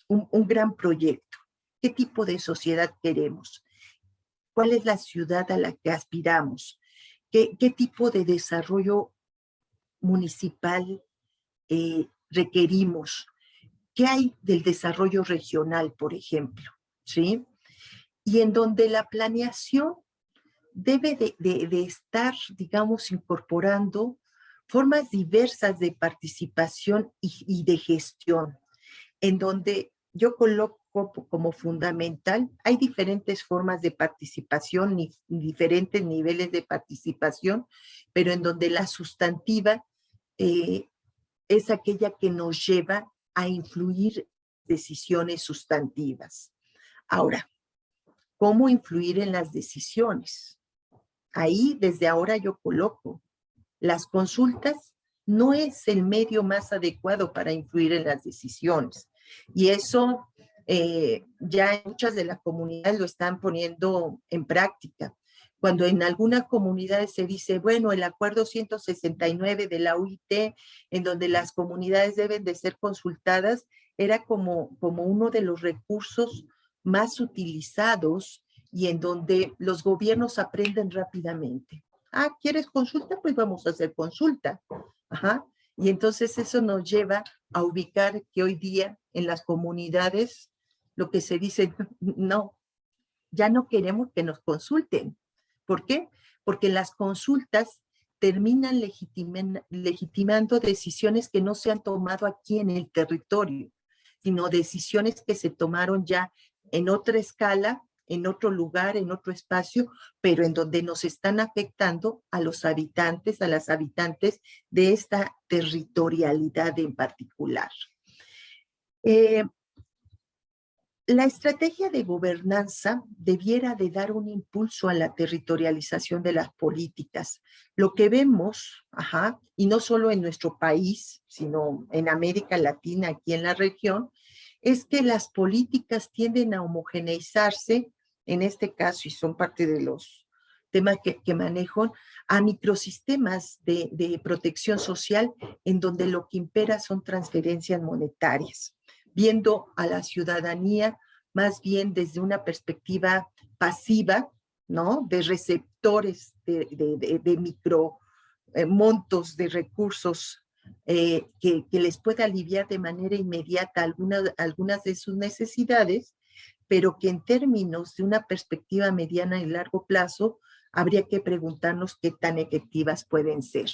C: un gran proyecto. ¿Qué tipo de sociedad queremos? ¿Cuál es la ciudad a la que aspiramos? ¿Qué tipo de desarrollo municipal requerimos? ¿Qué hay del desarrollo regional, por ejemplo? ¿Sí? Y en donde la planeación debe de estar, digamos, incorporando formas diversas de participación y de gestión, en donde yo coloco como fundamental, hay diferentes formas de participación y diferentes niveles de participación, pero en donde la sustantiva es aquella que nos lleva a influir decisiones sustantivas. Ahora, ¿cómo influir en las decisiones? Ahí desde ahora yo coloco, las consultas no es el medio más adecuado para influir en las decisiones. Y eso ya muchas de las comunidades lo están poniendo en práctica. Cuando en algunas comunidades se dice, bueno, el acuerdo 169 de la OIT, en donde las comunidades deben de ser consultadas, era como uno de los recursos más utilizados y en donde los gobiernos aprenden rápidamente. Ah, ¿quieres consulta? Pues vamos a hacer consulta. Ajá. Y entonces eso nos lleva a ubicar que hoy día en las comunidades lo que se dice, no, ya no queremos que nos consulten. ¿Por qué? Porque las consultas terminan legitimando decisiones que no se han tomado aquí en el territorio, sino decisiones que se tomaron ya en otra escala, en otro lugar, en otro espacio, pero en donde nos están afectando a los habitantes, a las habitantes de esta territorialidad en particular. La estrategia de gobernanza debiera de dar un impulso a la territorialización de las políticas. Lo que vemos, y no solo en nuestro país, sino en América Latina, aquí en la región, es que las políticas tienden a homogeneizarse, en este caso, y son parte de los temas que manejo, a microsistemas de protección social, en donde lo que impera son transferencias monetarias, viendo a la ciudadanía más bien desde una perspectiva pasiva, ¿no? De receptores de micro montos de recursos que les pueda aliviar de manera inmediata algunas de sus necesidades, pero que en términos de una perspectiva mediana y largo plazo, habría que preguntarnos qué tan efectivas pueden ser.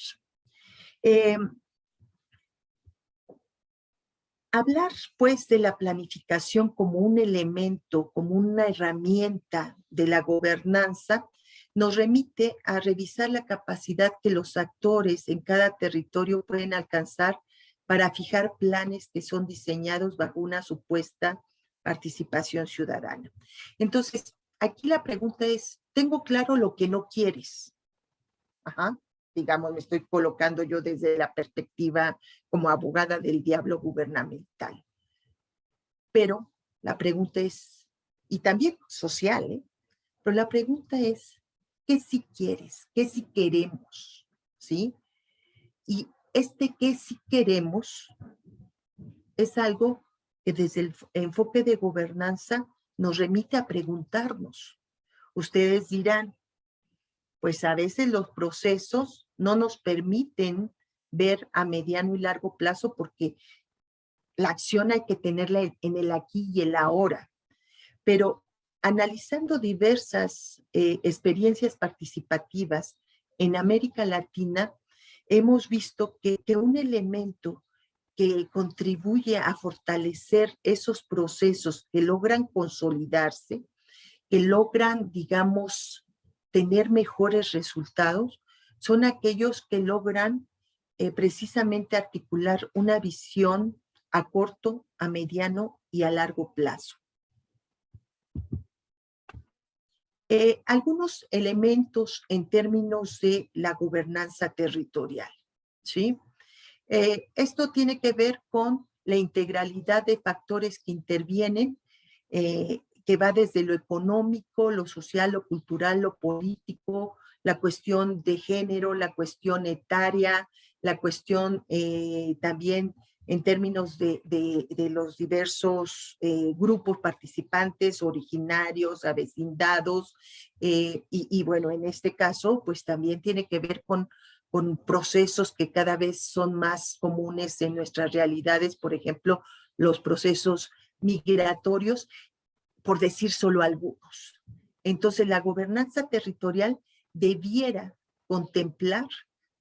C: Hablar, pues, de la planificación como un elemento, como una herramienta de la gobernanza, nos remite a revisar la capacidad que los actores en cada territorio pueden alcanzar para fijar planes que son diseñados bajo una supuesta participación ciudadana. Entonces, aquí la pregunta es, ¿tengo claro lo que no quieres? Digamos, me estoy colocando yo desde la perspectiva como abogada del diablo gubernamental. Pero la pregunta es, y también social, pero la pregunta es, ¿qué si quieres? ¿Qué si queremos? ¿Sí? Y qué si queremos es algo que desde el enfoque de gobernanza nos remite a preguntarnos. Ustedes dirán, pues a veces los procesos no nos permiten ver a mediano y largo plazo porque la acción hay que tenerla en el aquí y el ahora. Pero analizando diversas experiencias participativas en América Latina, hemos visto que un elemento que contribuye a fortalecer esos procesos que logran consolidarse, que logran, digamos, tener mejores resultados, son aquellos que logran precisamente articular una visión a corto, a mediano y a largo plazo. Algunos elementos en términos de la gobernanza territorial, ¿sí? Esto tiene que ver con la integralidad de factores que intervienen, que va desde lo económico, lo social, lo cultural, lo político, la cuestión de género, la cuestión etaria, la cuestión también en términos de los diversos grupos participantes, originarios, avecindados, y bueno, en este caso, pues también tiene que ver con procesos que cada vez son más comunes en nuestras realidades, por ejemplo, los procesos migratorios, por decir solo algunos. Entonces, la gobernanza territorial debiera contemplar,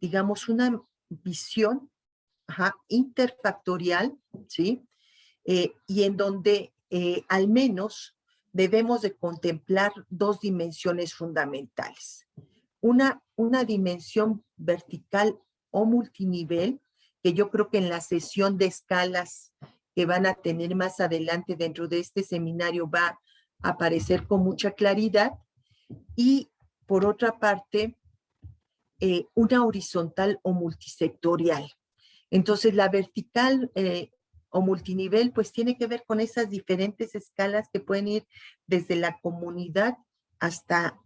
C: digamos, una visión interfactorial, ¿sí? Y en donde al menos debemos de contemplar dos dimensiones fundamentales. Una dimensión vertical o multinivel, que yo creo que en la sesión de escalas que van a tener más adelante dentro de este seminario va a aparecer con mucha claridad, y por otra parte, una horizontal o multisectorial. Entonces, la vertical o multinivel, pues tiene que ver con esas diferentes escalas que pueden ir desde la comunidad hasta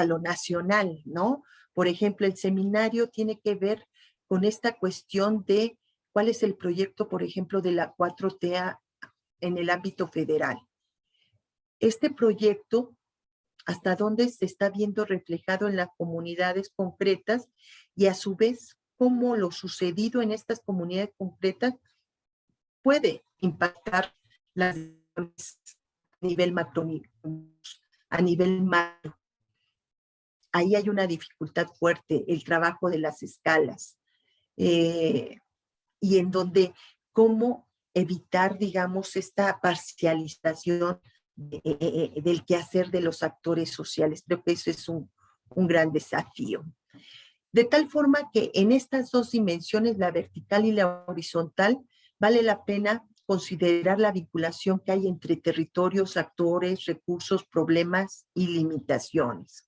C: lo nacional, ¿no? Por ejemplo, el seminario tiene que ver con esta cuestión de cuál es el proyecto, por ejemplo, de la 4T en el ámbito federal. Este proyecto, hasta dónde se está viendo reflejado en las comunidades concretas, y a su vez, cómo lo sucedido en estas comunidades concretas puede impactar las a nivel macro, a nivel macro. Ahí hay una dificultad fuerte, el trabajo de las escalas, y en donde cómo evitar, digamos, esta parcialización del quehacer de los actores sociales. Creo que eso es un gran desafío. De tal forma que en estas dos dimensiones, la vertical y la horizontal, vale la pena considerar la vinculación que hay entre territorios, actores, recursos, problemas y limitaciones.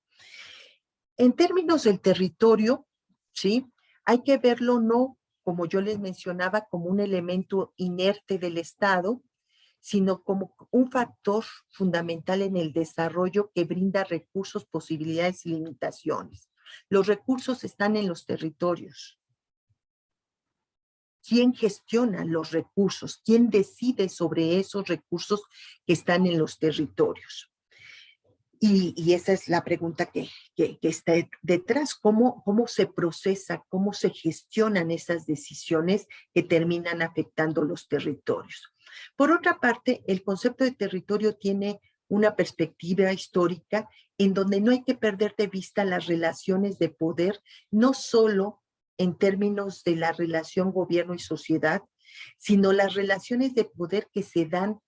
C: En términos del territorio, ¿sí? Hay que verlo no, como yo les mencionaba, como un elemento inerte del Estado, sino como un factor fundamental en el desarrollo que brinda recursos, posibilidades y limitaciones. Los recursos están en los territorios. ¿Quién gestiona los recursos? ¿Quién decide sobre esos recursos que están en los territorios? Y esa es la pregunta que está detrás. ¿Cómo se procesa, cómo se gestionan esas decisiones que terminan afectando los territorios? Por otra parte, el concepto de territorio tiene una perspectiva histórica en donde no hay que perder de vista las relaciones de poder, no solo en términos de la relación gobierno y sociedad, sino las relaciones de poder que se dan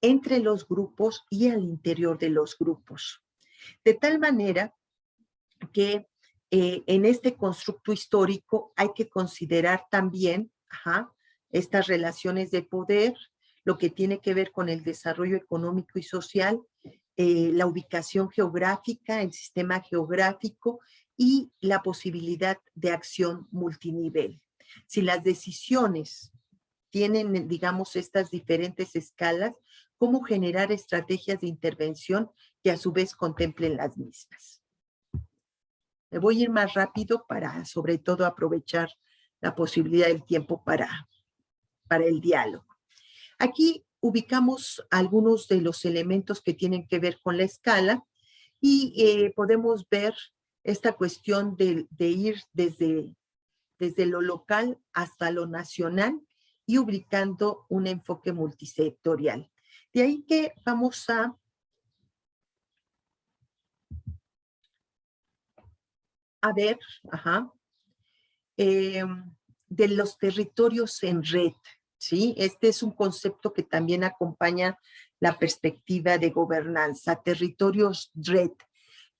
C: entre los grupos y al interior de los grupos. De tal manera que en este constructo histórico hay que considerar también estas relaciones de poder, lo que tiene que ver con el desarrollo económico y social, la ubicación geográfica, el sistema geográfico y la posibilidad de acción multinivel. Si las decisiones tienen, digamos, estas diferentes escalas, cómo generar estrategias de intervención que a su vez contemplen las mismas. Me voy a ir más rápido para, sobre todo, aprovechar la posibilidad del tiempo para el diálogo. Aquí ubicamos algunos de los elementos que tienen que ver con la escala y podemos ver esta cuestión de ir desde lo local hasta lo nacional y ubicando un enfoque multisectorial. De ahí que vamos a ver, de los territorios en red, ¿sí? Este es un concepto que también acompaña la perspectiva de gobernanza, territorios red,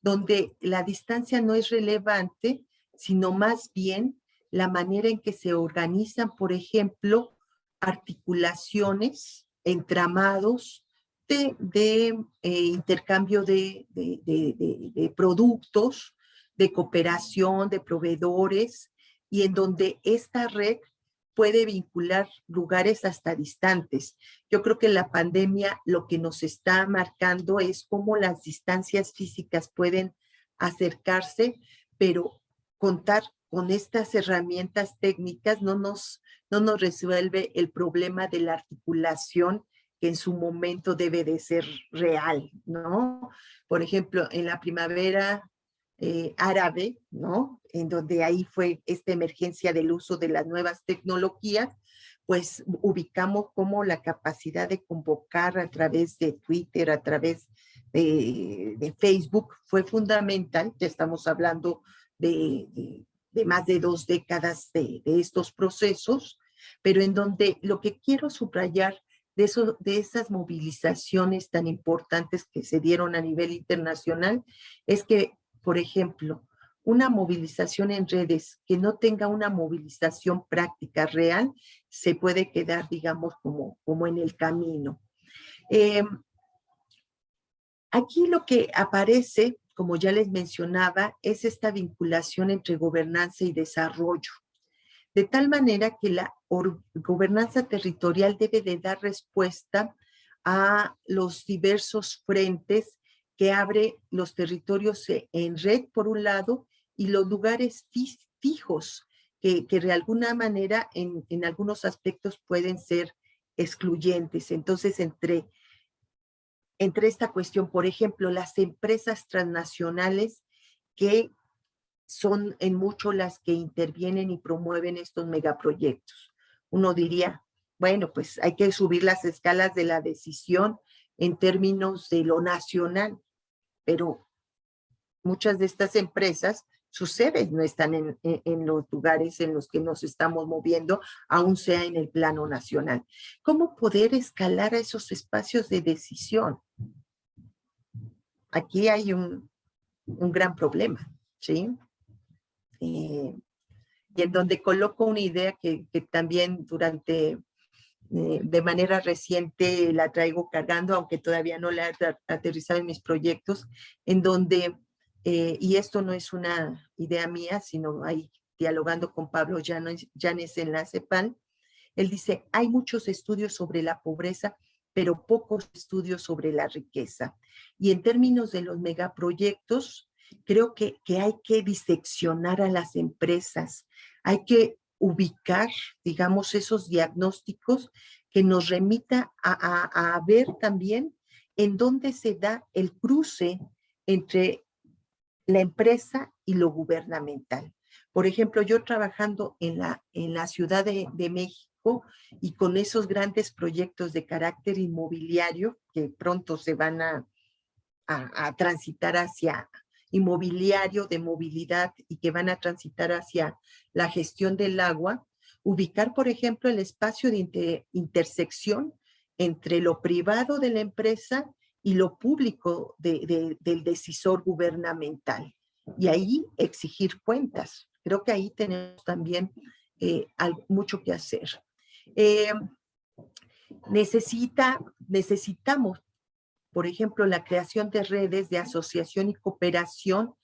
C: donde la distancia no es relevante, sino más bien la manera en que se organizan, por ejemplo, articulaciones, entramados de intercambio de productos, de cooperación, de proveedores, y en donde esta red puede vincular lugares hasta distantes. Yo creo que la pandemia lo que nos está marcando es cómo las distancias físicas pueden acercarse, pero contar con estas herramientas técnicas no nos resuelve el problema de la articulación que en su momento debe de ser real, ¿no? Por ejemplo, en la primavera árabe, ¿no? En donde ahí fue esta emergencia del uso de las nuevas tecnologías, pues ubicamos como la capacidad de convocar a través de Twitter, a través de Facebook, fue fundamental. Ya estamos hablando de más de 2 décadas de estos procesos, pero en donde lo que quiero subrayar de esas movilizaciones tan importantes que se dieron a nivel internacional es que, por ejemplo, una movilización en redes que no tenga una movilización práctica real se puede quedar, digamos, como en el camino. Aquí lo que aparece, como ya les mencionaba, es esta vinculación entre gobernanza y desarrollo, de tal manera que la gobernanza territorial debe de dar respuesta a los diversos frentes que abre los territorios en red, por un lado, y los lugares fijos, que de alguna manera en algunos aspectos pueden ser excluyentes. Entonces, entre esta cuestión, por ejemplo, las empresas transnacionales que son en mucho las que intervienen y promueven estos megaproyectos. Uno diría, bueno, pues hay que subir las escalas de la decisión en términos de lo nacional, pero muchas de estas empresas, sus sedes no están en los lugares en los que nos estamos moviendo, aún sea en el plano nacional. ¿Cómo poder escalar a esos espacios de decisión? Aquí hay un gran problema, ¿sí? Y en donde coloco una idea que también de manera reciente la traigo cargando, aunque todavía no la he aterrizado en mis proyectos, en donde, y esto no es una idea mía, sino ahí dialogando con Pablo Llanes en la CEPAL, él dice, hay muchos estudios sobre la pobreza, pero pocos estudios sobre la riqueza. Y en términos de los megaproyectos, creo que hay que diseccionar a las empresas, hay que ubicar, digamos, esos diagnósticos que nos remita a ver también en dónde se da el cruce entre la empresa y lo gubernamental. Por ejemplo, yo trabajando en la Ciudad de México y con esos grandes proyectos de carácter inmobiliario que pronto se van a transitar hacia inmobiliario de movilidad y que van a transitar hacia la gestión del agua, ubicar, por ejemplo, el espacio de intersección entre lo privado de la empresa y lo público del decisor gubernamental. Y ahí exigir cuentas. Creo que ahí tenemos también mucho que hacer. Necesitamos, por ejemplo, la creación de redes de asociación y cooperación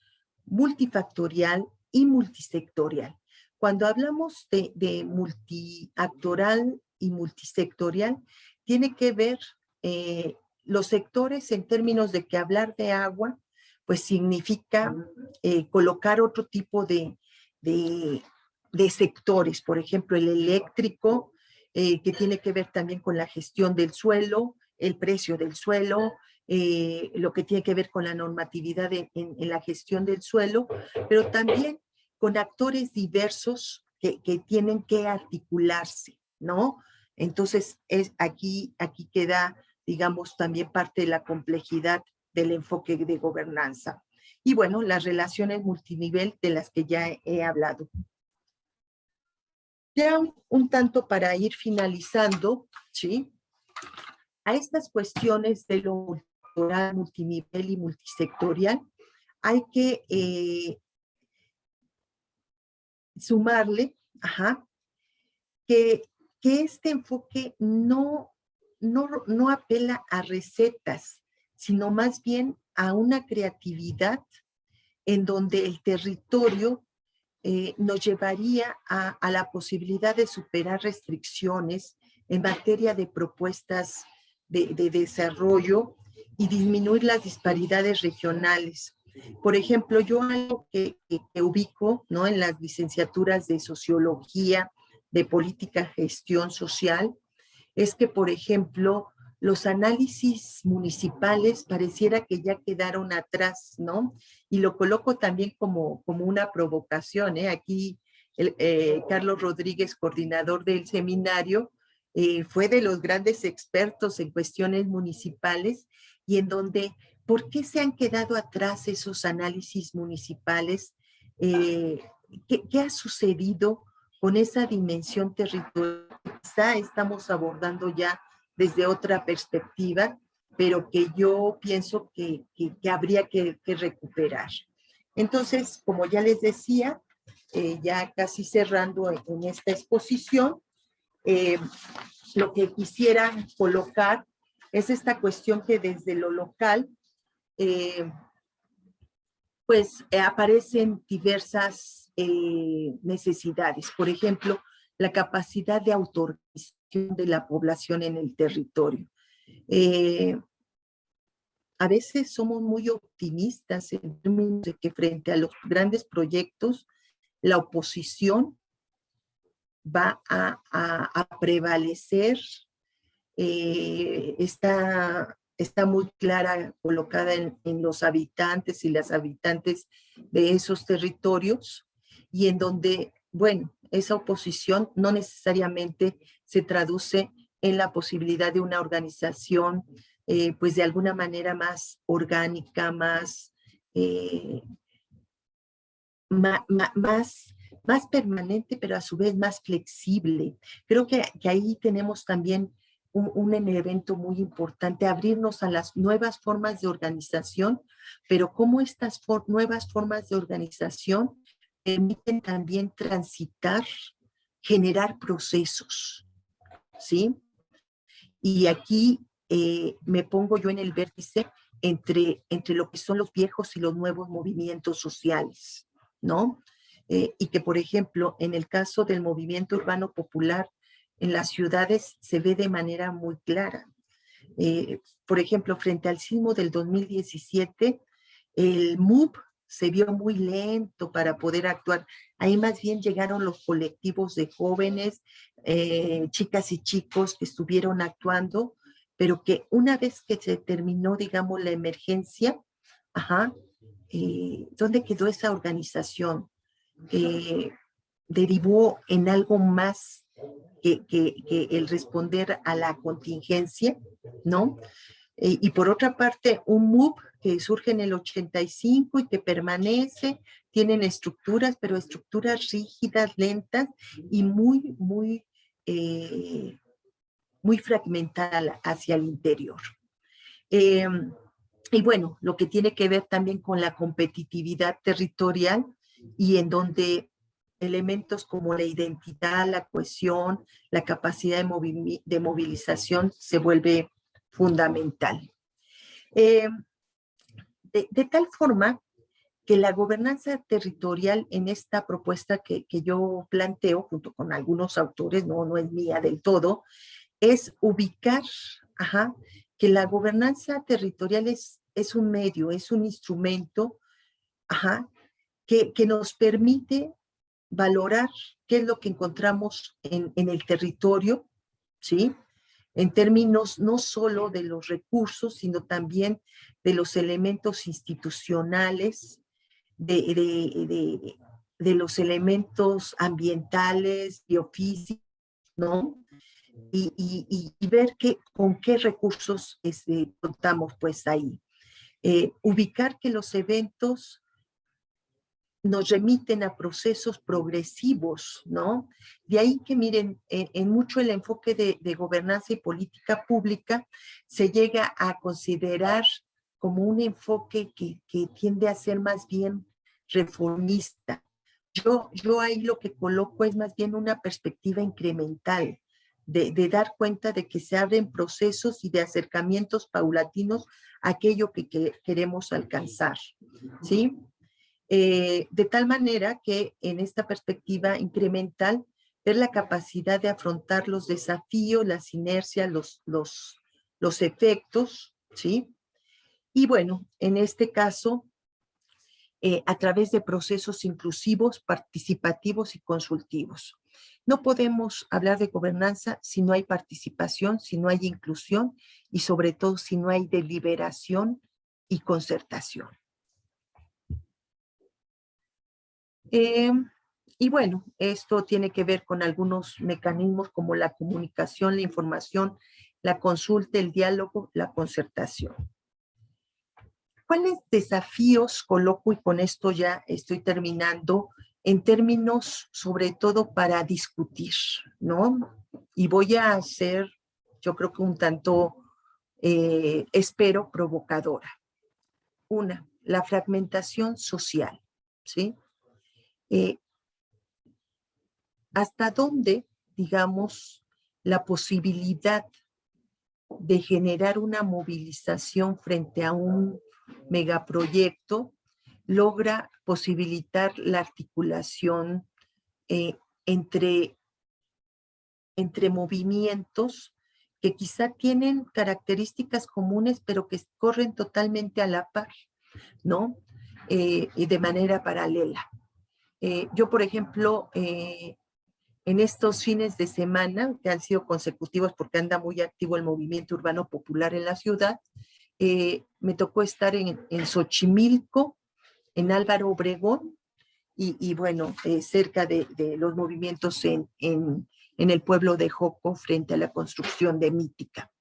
C: multifactorial y multisectorial. Cuando hablamos de multiactoral y multisectorial, tiene que ver los sectores en términos de que hablar de agua, pues significa colocar otro tipo de sectores, por ejemplo, el eléctrico, que tiene que ver también con la gestión del suelo, el precio del suelo, lo que tiene que ver con la normatividad en la gestión del suelo, pero también con actores diversos que tienen que articularse, ¿no? Entonces, aquí queda, digamos, también parte de la complejidad del enfoque de gobernanza. Y bueno, las relaciones multinivel de las que ya he hablado. Ya un tanto para ir finalizando, ¿sí? A estas cuestiones de lo multinivel y multisectorial hay que sumarle que este enfoque no apela a recetas, sino más bien a una creatividad en donde el territorio nos llevaría a la posibilidad de superar restricciones en materia de propuestas de desarrollo y disminuir las disparidades regionales. Por ejemplo, yo algo que ubico, ¿no?, en las licenciaturas de Sociología, de Política, Gestión Social, es que, por ejemplo, los análisis municipales pareciera que ya quedaron atrás, ¿no? Y lo coloco también como una provocación, ¿eh? Aquí Carlos Rodríguez, coordinador del seminario, fue de los grandes expertos en cuestiones municipales y en donde, ¿por qué se han quedado atrás esos análisis municipales? ¿Qué ha sucedido con esa dimensión territorial? Quizá estamos abordando ya desde otra perspectiva, pero que yo pienso que habría que recuperar. Entonces, como ya les decía, ya casi cerrando en esta exposición, lo que quisiera colocar es esta cuestión que desde lo local, pues aparecen diversas necesidades. Por ejemplo, la capacidad de autorganización de la población en el territorio. A veces somos muy optimistas en términos de que frente a los grandes proyectos, la oposición va a prevalecer. Está muy clara, colocada en los habitantes y las habitantes de esos territorios, y en donde, bueno, esa oposición no necesariamente se traduce en la posibilidad de una organización, pues de alguna manera más orgánica, más permanente, pero a su vez más flexible. Creo que ahí tenemos también un elemento muy importante, abrirnos a las nuevas formas de organización, pero cómo estas nuevas formas de organización permiten también transitar, generar procesos, ¿sí? Y aquí me pongo yo en el vértice entre lo que son los viejos y los nuevos movimientos sociales, ¿no? Y que, por ejemplo, en el caso del movimiento urbano popular, en las ciudades se ve de manera muy clara. Por ejemplo, frente al sismo del 2017, el MUP se vio muy lento para poder actuar. Ahí más bien llegaron los colectivos de jóvenes, chicas y chicos que estuvieron actuando, pero que una vez que se terminó, digamos, la emergencia, ¿dónde quedó esa organización? Derivó en algo más que el responder a la contingencia, ¿no? Y por otra parte, un MUP que surge en el 85 y que permanece, tienen estructuras, pero estructuras rígidas, lentas y muy fragmentadas hacia el interior. Y bueno, lo que tiene que ver también con la competitividad territorial y en donde elementos como la identidad, la cohesión, la capacidad de movilización se vuelve fundamental. De tal forma que la gobernanza territorial en esta propuesta que yo planteo junto con algunos autores, no es mía del todo, es ubicar que la gobernanza territorial es un medio, es un instrumento que nos permite valorar qué es lo que encontramos en el territorio, ¿sí? En términos no solo de los recursos, sino también de los elementos institucionales, de los elementos ambientales, biofísicos, ¿no? Y ver con qué recursos contamos pues ahí. Ubicar que los eventos nos remiten a procesos progresivos, ¿no? De ahí que miren, en mucho el enfoque de gobernanza y política pública se llega a considerar como un enfoque que tiende a ser más bien reformista. Yo ahí lo que coloco es más bien una perspectiva incremental, de dar cuenta de que se abren procesos y de acercamientos paulatinos a aquello que queremos alcanzar, ¿sí? De tal manera que en esta perspectiva incremental, ver la capacidad de afrontar los desafíos, las inercias, los efectos, ¿sí? Y bueno, en este caso, a través de procesos inclusivos, participativos y consultivos. No podemos hablar de gobernanza si no hay participación, si no hay inclusión y sobre todo si no hay deliberación y concertación. Y bueno, esto tiene que ver con algunos mecanismos como la comunicación, la información, la consulta, el diálogo, la concertación. ¿Cuáles desafíos coloco, y con esto ya estoy terminando, en términos sobre todo para discutir, ¿no? Y voy a ser, yo creo que un tanto, espero, provocadora. Una, la fragmentación social, ¿sí? ¿Hasta dónde, digamos, la posibilidad de generar una movilización frente a un megaproyecto logra posibilitar la articulación entre movimientos que quizá tienen características comunes, pero que corren totalmente a la par, ¿no? Y de manera paralela. Yo, por ejemplo, en estos fines de semana, que han sido consecutivos porque anda muy activo el movimiento urbano popular en la ciudad, me tocó estar en Xochimilco, en Álvaro Obregón, y bueno, cerca de los movimientos en el pueblo de Joco frente a la construcción de Mítica.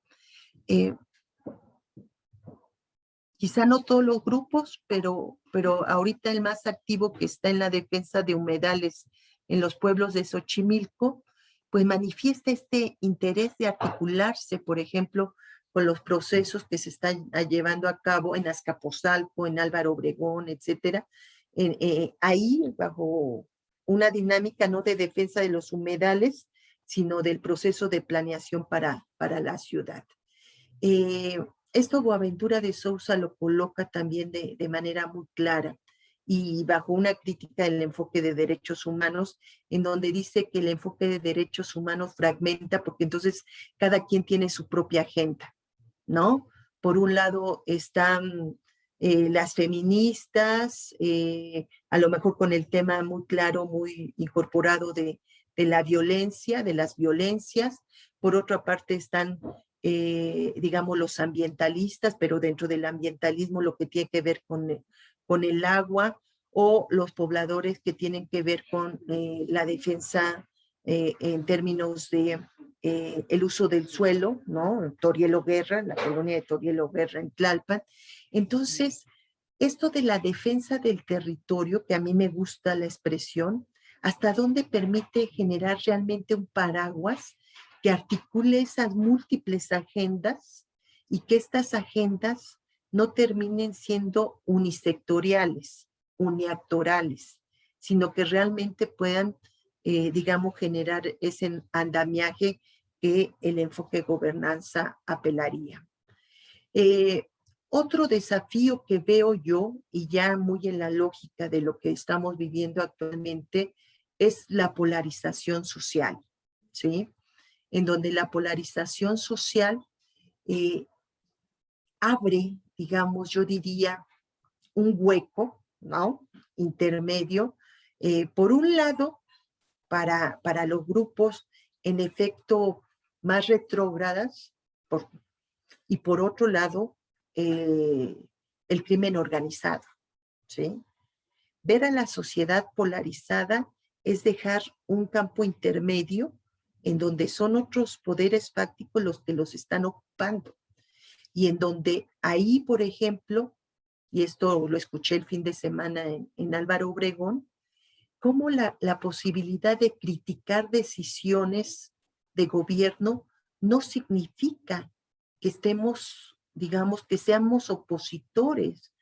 C: Quizá no todos los grupos, pero ahorita el más activo, que está en la defensa de humedales en los pueblos de Xochimilco, pues manifiesta este interés de articularse, por ejemplo, con los procesos que se están llevando a cabo en Azcapotzalco, en Álvaro Obregón, etcétera, ahí bajo una dinámica no de defensa de los humedales, sino del proceso de planeación para la ciudad. Esto Boaventura de Sousa lo coloca también de manera muy clara y bajo una crítica del enfoque de derechos humanos, en donde dice que el enfoque de derechos humanos fragmenta porque entonces cada quien tiene su propia agenda, ¿no? Por un lado están las feministas, a lo mejor con el tema muy claro, muy incorporado de la violencia, de las violencias. Por otra parte están digamos, los ambientalistas, pero dentro del ambientalismo lo que tiene que ver con el agua, o los pobladores que tienen que ver con la defensa en términos de el uso del suelo, ¿no? Torielo Guerra, la colonia de Torielo Guerra en Tlalpan. Entonces, esto de la defensa del territorio, que a mí me gusta la expresión, ¿hasta dónde permite generar realmente un paraguas que articule esas múltiples agendas y que estas agendas no terminen siendo unisectoriales, uniactorales, sino que realmente puedan, digamos, generar ese andamiaje que el enfoque de gobernanza apelaría. Otro desafío que veo yo, y ya muy en la lógica de lo que estamos viviendo actualmente, es la polarización social, ¿sí? En donde la polarización social abre, digamos, yo diría, un hueco, ¿no? Intermedio, por un lado, para los grupos en efecto más retrógradas, y por otro lado, el crimen organizado, ¿sí? Ver a la sociedad polarizada es dejar un campo intermedio en donde son otros poderes fácticos los que los están ocupando. Y en donde ahí, por ejemplo, y esto lo escuché el fin de semana en Álvaro Obregón, cómo la posibilidad de criticar decisiones de gobierno no significa que estemos, digamos, que seamos opositores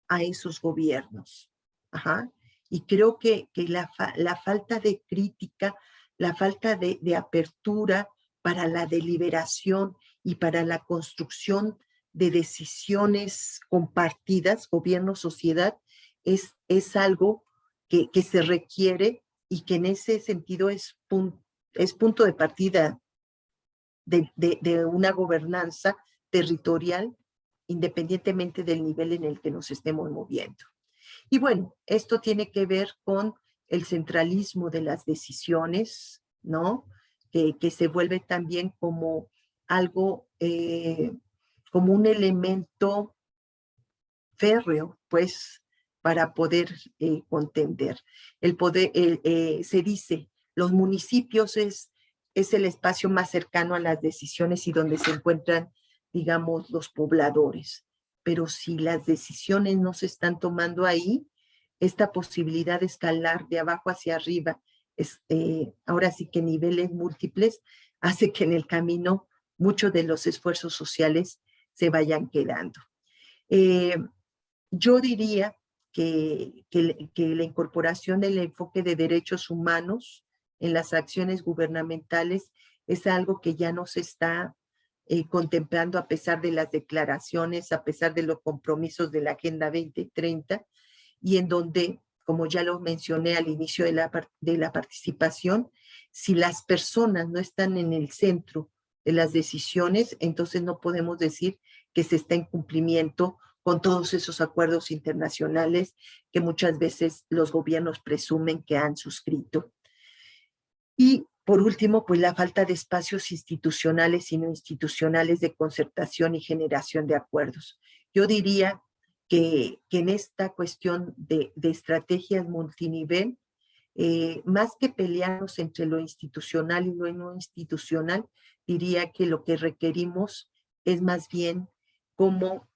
C: a esos gobiernos. Ajá. Y creo que la falta de crítica, la falta de apertura para la deliberación y para la construcción de decisiones compartidas, gobierno-sociedad, es algo que se requiere y que en ese sentido es punto de partida de una gobernanza territorial, independientemente del nivel en el que nos estemos moviendo. Y bueno, esto tiene que ver con el centralismo de las decisiones, ¿no? Que se vuelve también como algo, como un elemento férreo, pues, para poder contender. El poder, se dice, los municipios es el espacio más cercano a las decisiones y donde se encuentran, digamos, los pobladores. Pero si las decisiones no se están tomando ahí, esta posibilidad de escalar de abajo hacia arriba, ahora sí que niveles múltiples, hace que en el camino muchos de los esfuerzos sociales se vayan quedando. Yo diría que la incorporación del enfoque de derechos humanos en las acciones gubernamentales es algo que ya no se está contemplando a pesar de las declaraciones, a pesar de los compromisos de la Agenda 2030, y en donde, como ya lo mencioné al inicio de la participación, si las personas no están en el centro de las decisiones, entonces no podemos decir que se está en cumplimiento con todos esos acuerdos internacionales que muchas veces los gobiernos presumen que han suscrito. Y por último, pues la falta de espacios institucionales y no institucionales de concertación y generación de acuerdos. Yo diría que en esta cuestión de estrategias multinivel, más que pelearnos entre lo institucional y lo no institucional, diría que lo que requerimos es más bien cómo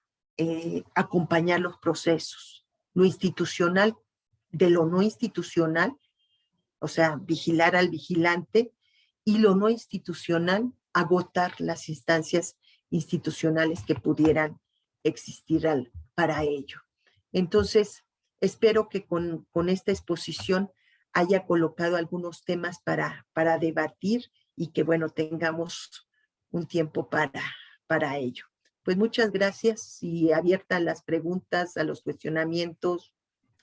C: acompañar los procesos, lo institucional de lo no institucional, o sea, vigilar al vigilante, y lo no institucional, agotar las instancias institucionales que pudieran existir para ello. Entonces, espero que con esta exposición haya colocado algunos temas para debatir y que, bueno, tengamos un tiempo para ello. Pues muchas gracias y abierta a las preguntas, a los cuestionamientos,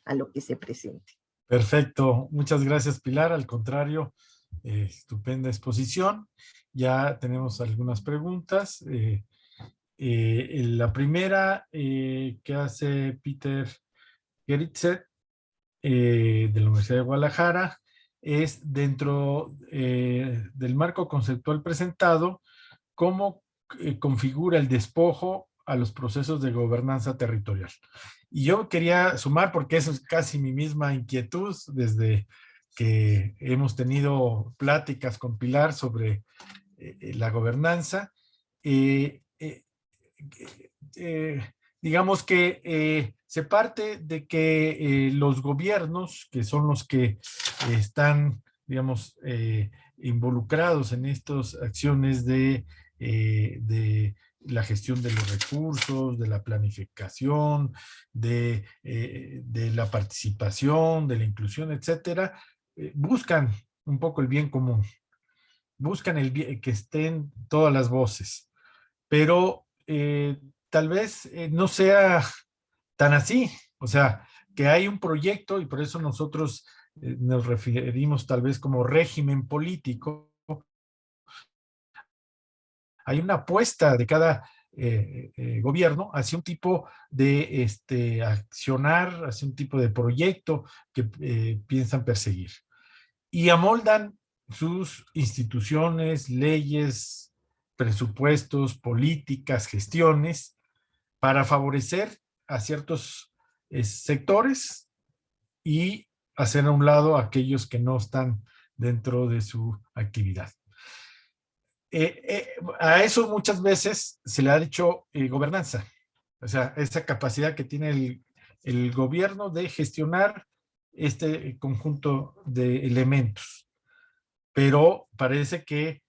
C: a lo que se presente.
A: Perfecto, muchas gracias, Pilar. Al contrario, estupenda exposición. Ya tenemos algunas preguntas. La primera que hace Peter Geritzet de la Universidad de Guadalajara es dentro del marco conceptual presentado, cómo configura el despojo a los procesos de gobernanza territorial. Y yo quería sumar, porque eso es casi mi misma inquietud desde que hemos tenido pláticas con Pilar sobre la gobernanza. Digamos que se parte de que los gobiernos, que son los que están, digamos, involucrados en estas acciones de la gestión de los recursos, de la planificación, de la participación, de la inclusión, etcétera, buscan un poco el bien común, buscan el bien, que estén todas las voces, pero tal vez no sea tan así. O sea, que hay un proyecto, y por eso nosotros nos referimos tal vez como régimen político. Hay una apuesta de cada gobierno hacia un tipo de accionar, hacia un tipo de proyecto que piensan perseguir. Y amoldan sus instituciones, leyes, presupuestos, políticas, gestiones, para favorecer a ciertos sectores y hacer a un lado a aquellos que no están dentro de su actividad. A eso muchas veces se le ha dicho gobernanza, o sea, esa capacidad que tiene el gobierno de gestionar este conjunto de elementos. Pero parece que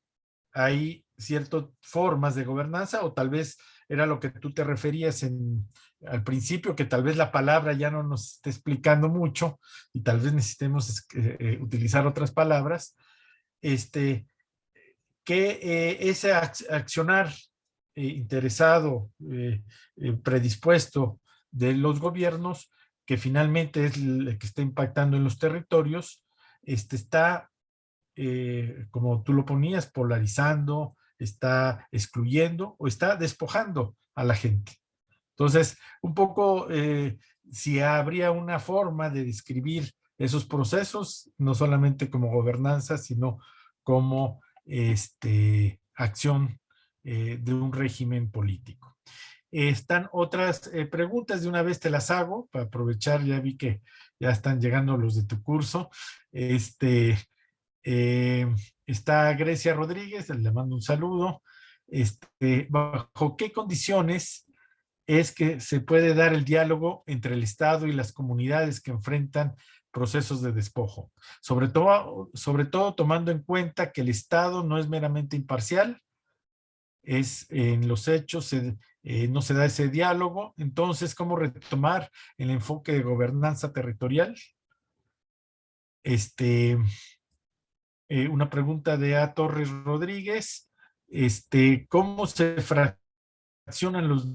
A: hay ciertas formas de gobernanza, o tal vez era lo que tú te referías al principio, que tal vez la palabra ya no nos esté explicando mucho y tal vez necesitemos utilizar otras palabras, que ese accionar interesado, predispuesto de los gobiernos, que finalmente es el que está impactando en los territorios, está, como tú lo ponías, polarizando, está excluyendo o está despojando a la gente. Entonces, un poco si habría una forma de describir esos procesos, no solamente como gobernanza, sino como acción de un régimen político. Están otras preguntas, de una vez te las hago, para aprovechar, ya vi que ya están llegando los de tu curso. Está Grecia Rodríguez, le mando un saludo. ¿Bajo qué condiciones es que se puede dar el diálogo entre el Estado y las comunidades que enfrentan procesos de despojo? Sobre todo tomando en cuenta que el Estado no es meramente imparcial, en los hechos no se da ese diálogo. Entonces, ¿cómo retomar el enfoque de gobernanza territorial? Una pregunta de A. Torres Rodríguez. ¿Cómo se fraccionan los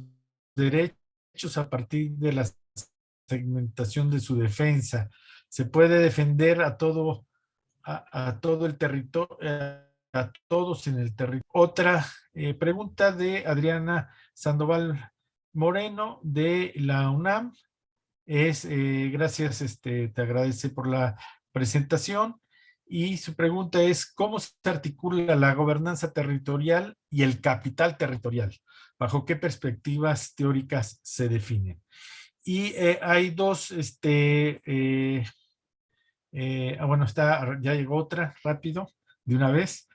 A: derechos a partir de la segmentación de su defensa? ¿Se puede defender a todo el territorio, a todos en el territorio? Otra pregunta de Adriana Sandoval Moreno de la UNAM es, gracias, te agradece por la presentación, y su pregunta es: ¿cómo se articula la gobernanza territorial y el capital territorial? ¿Bajo qué perspectivas teóricas se definen? Y hay dos, bueno, ya llegó otra, rápido, de una vez.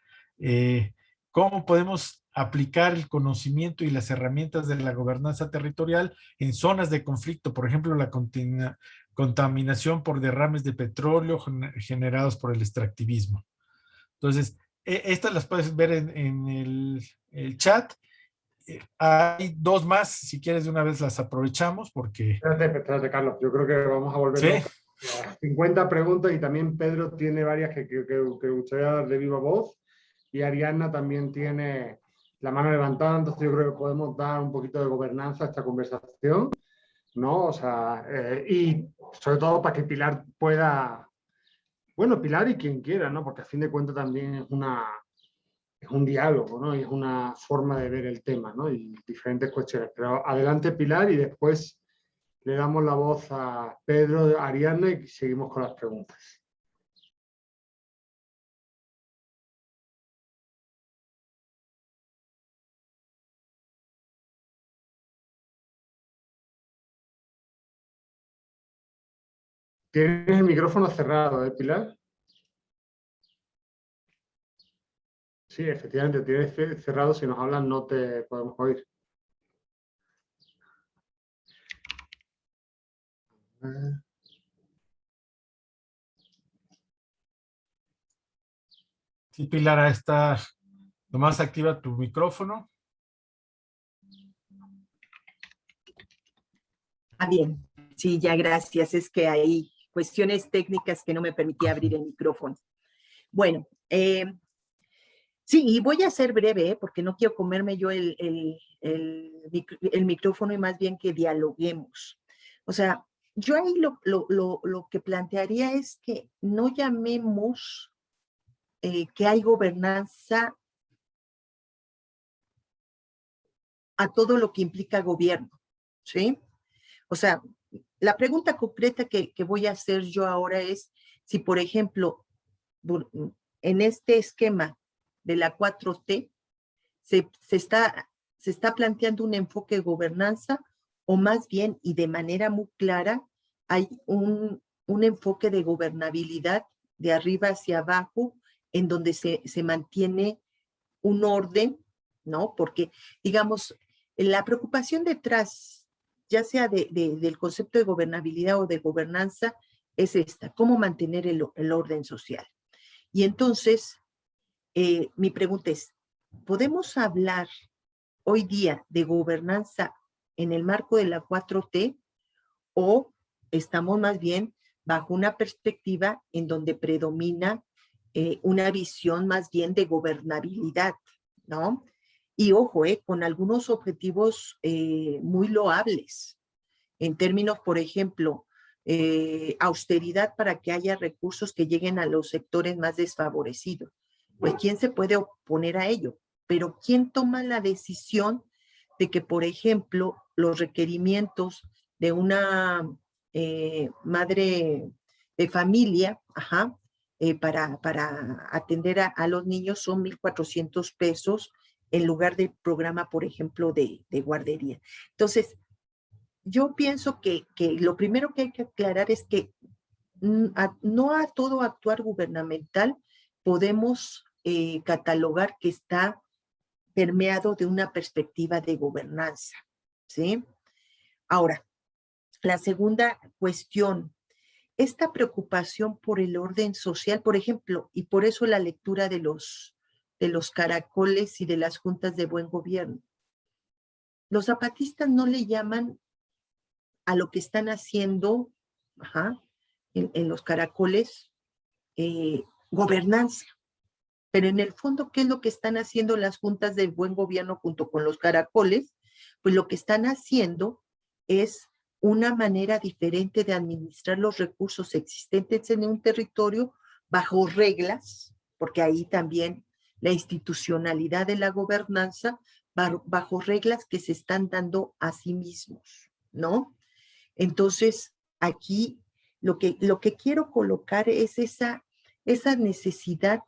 A: ¿Cómo podemos aplicar el conocimiento y las herramientas de la gobernanza territorial en zonas de conflicto? Por ejemplo, la contaminación por derrames de petróleo generados por el extractivismo. Entonces, estas las puedes ver en el chat. Hay dos más, si quieres de una vez las aprovechamos porque...
B: Espérate, Carlos, yo creo que vamos a volver
A: ¿sí?
B: a 50 preguntas, y también Pedro tiene varias que gustaría dar de viva voz, y Ariadna también tiene la mano levantada. Entonces yo creo que podemos dar un poquito de gobernanza a esta conversación, ¿no? O sea, y sobre todo para que Pilar pueda, bueno, Pilar y quien quiera, ¿no? Porque a fin de cuentas también es un diálogo, ¿no? Y es una forma de ver el tema, ¿no? Y diferentes cuestiones. Pero adelante, Pilar, y después le damos la voz a Pedro, a Ariadna, y seguimos con las preguntas. Tienes el micrófono cerrado, ¿eh, Pilar? Sí, efectivamente, tienes cerrado. Si nos hablan no te podemos oír.
A: Sí, Pilar, ahí está. Nomás activa tu micrófono.
C: Bien, sí, ya gracias. Es que hay cuestiones técnicas que no me permitía abrir el micrófono. Bueno, sí, y voy a ser breve, porque no quiero comerme yo el micrófono, y más bien que dialoguemos. O sea, yo ahí lo que plantearía es que no llamemos que hay gobernanza a todo lo que implica gobierno, ¿sí? O sea, la pregunta concreta que voy a hacer yo ahora es si, por ejemplo, en este esquema de la 4T se está planteando un enfoque de gobernanza, o más bien, y de manera muy clara, hay un enfoque de gobernabilidad de arriba hacia abajo, en donde se mantiene un orden, ¿no? Porque, digamos, la preocupación detrás, ya sea del concepto de gobernabilidad o de gobernanza, es esta: cómo mantener el orden social. Y entonces, mi pregunta es: ¿podemos hablar hoy día de gobernanza en el marco de la 4T, o estamos más bien bajo una perspectiva en donde predomina una visión más bien de gobernabilidad, ¿no? Y ojo, con algunos objetivos muy loables, en términos, por ejemplo, austeridad para que haya recursos que lleguen a los sectores más desfavorecidos. Pues, ¿quién se puede oponer a ello? Pero ¿quién toma la decisión de que, por ejemplo, los requerimientos de una madre de familia, para atender a los niños son 1,400 pesos en lugar del programa, por ejemplo, de guardería. Entonces, yo pienso que lo primero que hay que aclarar es que no a todo actuar gubernamental podemos catalogar que está permeado de una perspectiva de gobernanza, ¿sí? Ahora, la segunda cuestión, esta preocupación por el orden social, por ejemplo, y por eso la lectura de los caracoles y de las juntas de buen gobierno. Los zapatistas no le llaman a lo que están haciendo en los caracoles gobernanza. Pero en el fondo, ¿qué es lo que están haciendo las juntas de buen gobierno junto con los caracoles? Pues lo que están haciendo es una manera diferente de administrar los recursos existentes en un territorio bajo reglas, porque ahí también la institucionalidad de la gobernanza, bajo reglas que se están dando a sí mismos, ¿no? Entonces, aquí lo que quiero colocar es esa necesidad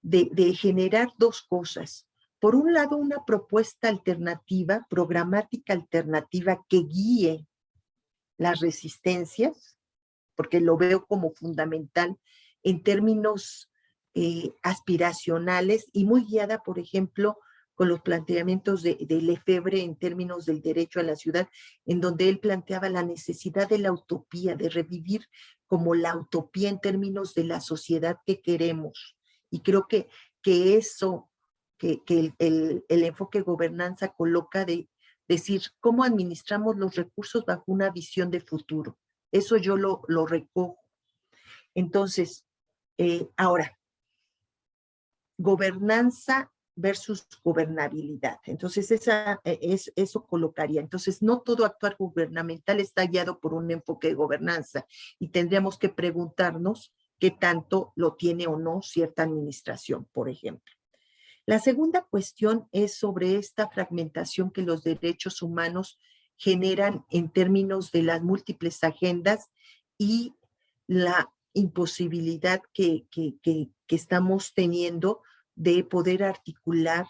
C: de generar dos cosas. Por un lado, una propuesta alternativa, programática alternativa que guíe las resistencias, porque lo veo como fundamental en términos aspiracionales y muy guiada, por ejemplo, con los planteamientos de Lefebvre en términos del derecho a la ciudad, en donde él planteaba la necesidad de la utopía, de revivir como la utopía en términos de la sociedad que queremos. Y creo que eso, que el enfoque gobernanza coloca de decir cómo administramos los recursos bajo una visión de futuro. Eso yo lo recojo. Entonces, ahora, gobernanza versus gobernabilidad. Entonces, eso colocaría. Entonces, no todo actuar gubernamental está guiado por un enfoque de gobernanza y tendríamos que preguntarnos qué tanto lo tiene o no cierta administración, por ejemplo. La segunda cuestión es sobre esta fragmentación que los derechos humanos generan en términos de las múltiples agendas y la imposibilidad que estamos teniendo de poder articular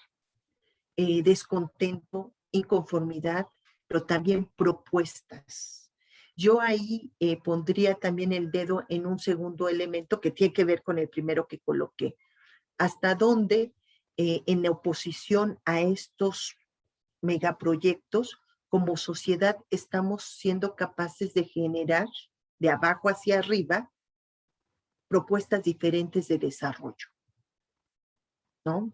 C: descontento, inconformidad, pero también propuestas. Yo ahí pondría también el dedo en un segundo elemento que tiene que ver con el primero que coloqué. ¿Hasta dónde en oposición a estos megaproyectos, como sociedad estamos siendo capaces de generar de abajo hacia arriba propuestas diferentes de desarrollo? ¿No?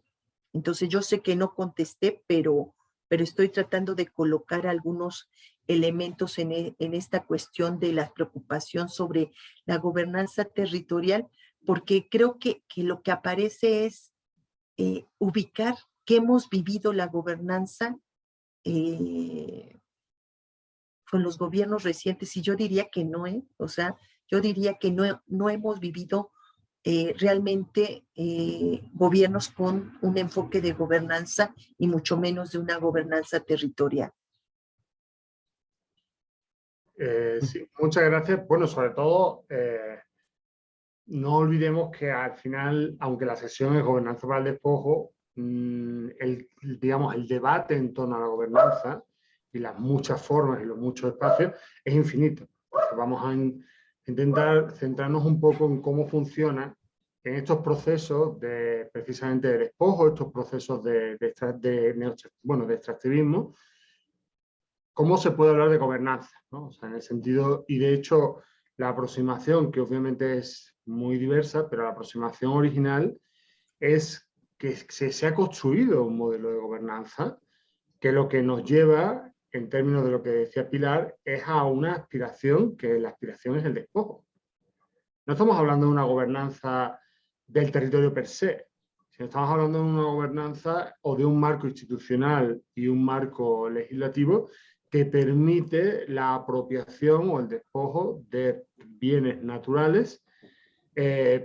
C: Entonces yo sé que no contesté, pero estoy tratando de colocar algunos elementos en esta cuestión de la preocupación sobre la gobernanza territorial, porque creo que lo que aparece es ubicar que hemos vivido la gobernanza con los gobiernos recientes, y yo diría que no, o sea, yo diría que no hemos vivido realmente gobiernos con un enfoque de gobernanza y mucho menos de una gobernanza territorial.
B: Sí, muchas gracias. Bueno, sobre todo, no olvidemos que al final, aunque la sesión es gobernanza para el despojo, digamos, el debate en torno a la gobernanza y las muchas formas y los muchos espacios es infinito. Vamos a intentar centrarnos un poco en cómo funciona en estos procesos precisamente de despojo, estos procesos de extractivismo, cómo se puede hablar de gobernanza, ¿no? O sea, en el sentido, y de hecho, la aproximación, que obviamente es muy diversa, pero la aproximación original es que se ha construido un modelo de gobernanza que lo que nos lleva, en términos de lo que decía Pilar, es a una aspiración, que la aspiración es el despojo. No estamos hablando de una gobernanza del territorio per se, sino estamos hablando de una gobernanza o de un marco institucional y un marco legislativo que permite la apropiación o el despojo de bienes naturales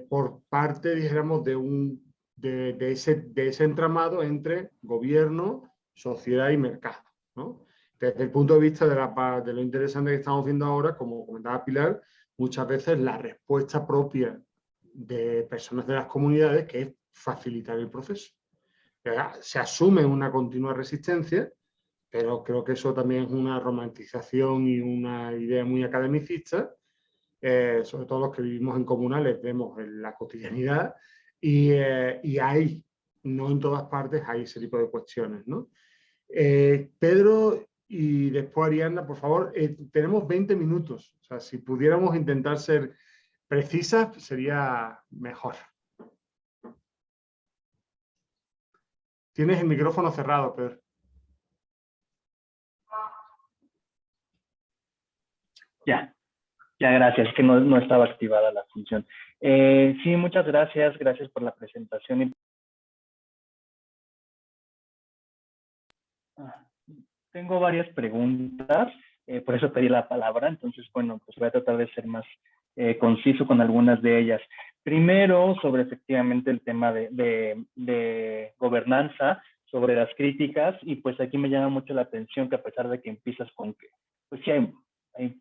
B: por parte, dijéramos, de ese entramado entre gobierno, sociedad y mercado, ¿no? desde el punto de vista de lo interesante que estamos viendo ahora, como comentaba Pilar, muchas veces la respuesta propia de personas de las comunidades, que es facilitar el proceso. Se asume una continua resistencia, pero creo que eso también es una romantización y una idea muy academicista, sobre todo los que vivimos en comunales, vemos en la cotidianidad, y hay, no en todas partes, hay ese tipo de cuestiones, ¿no? Pedro y después Ariadna, por favor, tenemos 20 minutos, o sea, si pudiéramos intentar ser precisas, sería mejor. Tienes el micrófono cerrado, Pedro.
D: Ya, gracias, es que no estaba activada la función. Sí, muchas gracias por la presentación. Tengo varias preguntas, por eso pedí la palabra, entonces, bueno, pues voy a tratar de ser más conciso con algunas de ellas. Primero, sobre efectivamente el tema de gobernanza, sobre las críticas, y pues aquí me llama mucho la atención que a pesar de que empiezas con que, pues sí hay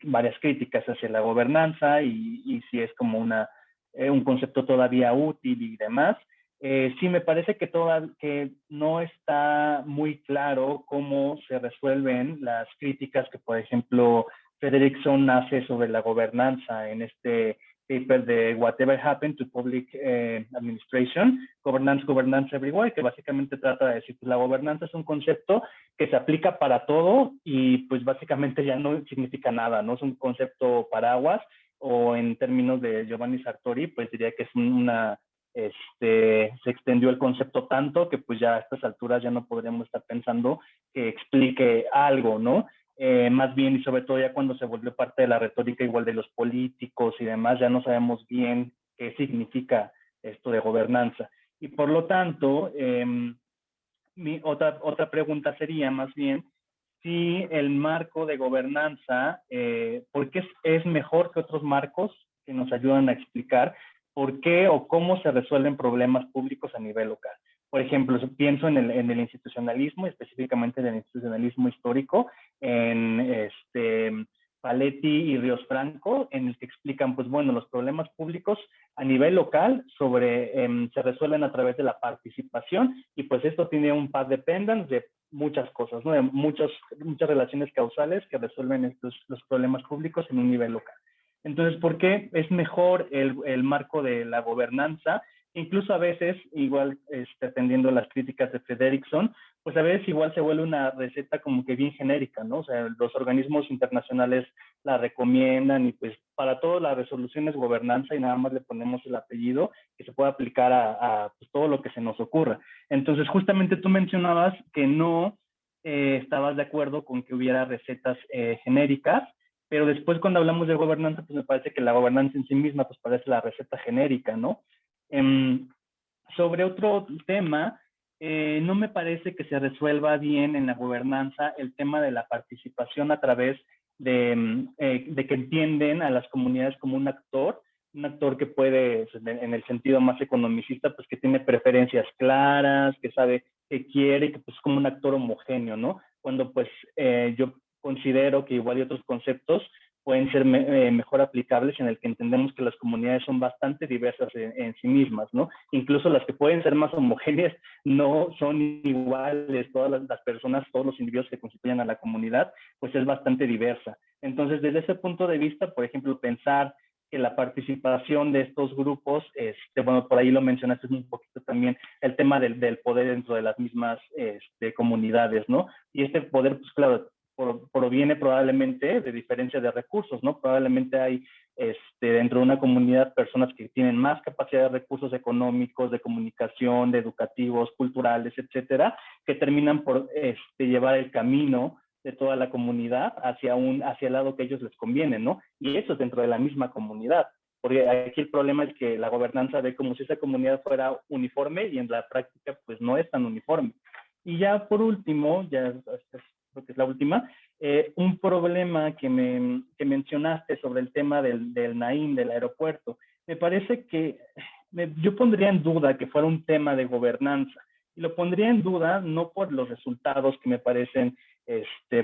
D: varias críticas hacia la gobernanza y si es como un concepto todavía útil y demás, sí me parece que no está muy claro cómo se resuelven las críticas que, por ejemplo, Fredrickson hace sobre la gobernanza en este paper de Whatever Happened to Public Administration, Governance Everywhere, que básicamente trata de decir que la gobernanza es un concepto que se aplica para todo y pues básicamente ya no significa nada, no es un concepto paraguas, o en términos de Giovanni Sartori, pues diría que es se extendió el concepto tanto que pues ya a estas alturas ya no podríamos estar pensando que explique algo, ¿no? Más bien y sobre todo ya cuando se volvió parte de la retórica igual de los políticos y demás, ya no sabemos bien qué significa esto de gobernanza. Y por lo tanto, mi otra pregunta sería más bien si el marco de gobernanza, ¿por qué es mejor que otros marcos que nos ayudan a explicar por qué o cómo se resuelven problemas públicos a nivel local? Por ejemplo, pienso en el institucionalismo, específicamente en el institucionalismo histórico, en Paletti y Ríos Franco, en el que explican, pues bueno, los problemas públicos a nivel local se resuelven a través de la participación y pues esto tiene un path dependence de muchas cosas, ¿no? De muchas relaciones causales que resuelven los problemas públicos en un nivel local. Entonces, ¿por qué es mejor el marco de la gobernanza? Incluso a veces, igual atendiendo las críticas de Fredrickson, pues a veces igual se vuelve una receta como que bien genérica, ¿no? O sea, los organismos internacionales la recomiendan y pues para todas las resoluciones gobernanza y nada más le ponemos el apellido que se puede aplicar a pues, todo lo que se nos ocurra. Entonces, justamente tú mencionabas que no estabas de acuerdo con que hubiera recetas genéricas, pero después cuando hablamos de gobernanza, pues me parece que la gobernanza en sí misma pues parece la receta genérica, ¿no? Sobre otro tema, no me parece que se resuelva bien en la gobernanza el tema de la participación a través de que entienden a las comunidades como un actor que puede, en el sentido más economicista, pues que tiene preferencias claras, que sabe qué quiere, y que pues es como un actor homogéneo, ¿no? Cuando pues yo considero que igual hay otros conceptos pueden ser mejor aplicables en el que entendemos que las comunidades son bastante diversas en sí mismas, ¿no? Incluso las que pueden ser más homogéneas no son iguales, todas las personas, todos los individuos que constituyen a la comunidad, pues es bastante diversa. Entonces, desde ese punto de vista, por ejemplo, pensar que la participación de estos grupos, bueno, por ahí lo mencionaste un poquito también, el tema del poder dentro de las mismas comunidades, ¿no? Y este poder, pues claro, proviene probablemente de diferencia de recursos, ¿no? Probablemente hay dentro de una comunidad personas que tienen más capacidad de recursos económicos, de comunicación, de educativos, culturales, etcétera, que terminan por llevar el camino de toda la comunidad hacia el lado que a ellos les conviene, ¿no? Y eso es dentro de la misma comunidad. Porque aquí el problema es que la gobernanza ve como si esa comunidad fuera uniforme y en la práctica pues no es tan uniforme. Y ya por último, creo que es la última, un problema que mencionaste sobre el tema del Naim, del aeropuerto. Me parece que yo pondría en duda que fuera un tema de gobernanza. Y lo pondría en duda no por los resultados que me parecen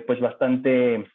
D: pues bastante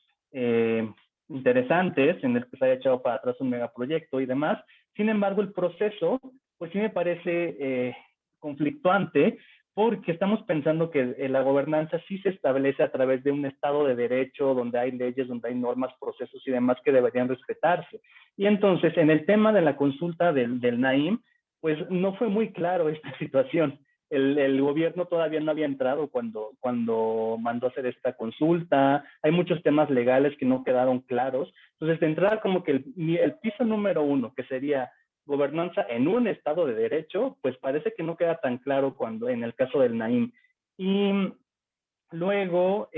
D: interesantes, en el que se haya echado para atrás un megaproyecto y demás. Sin embargo, el proceso, pues sí me parece conflictuante, porque estamos pensando que la gobernanza sí se establece a través de un Estado de Derecho, donde hay leyes, donde hay normas, procesos y demás que deberían respetarse. Y entonces, en el tema de la consulta del Naim, pues no fue muy claro esta situación. El gobierno todavía no había entrado cuando mandó a hacer esta consulta. Hay muchos temas legales que no quedaron claros. Entonces, de entrada, como que el piso número 1, que sería gobernanza en un Estado de Derecho, pues parece que no queda tan claro cuando en el caso del Naim. Y luego,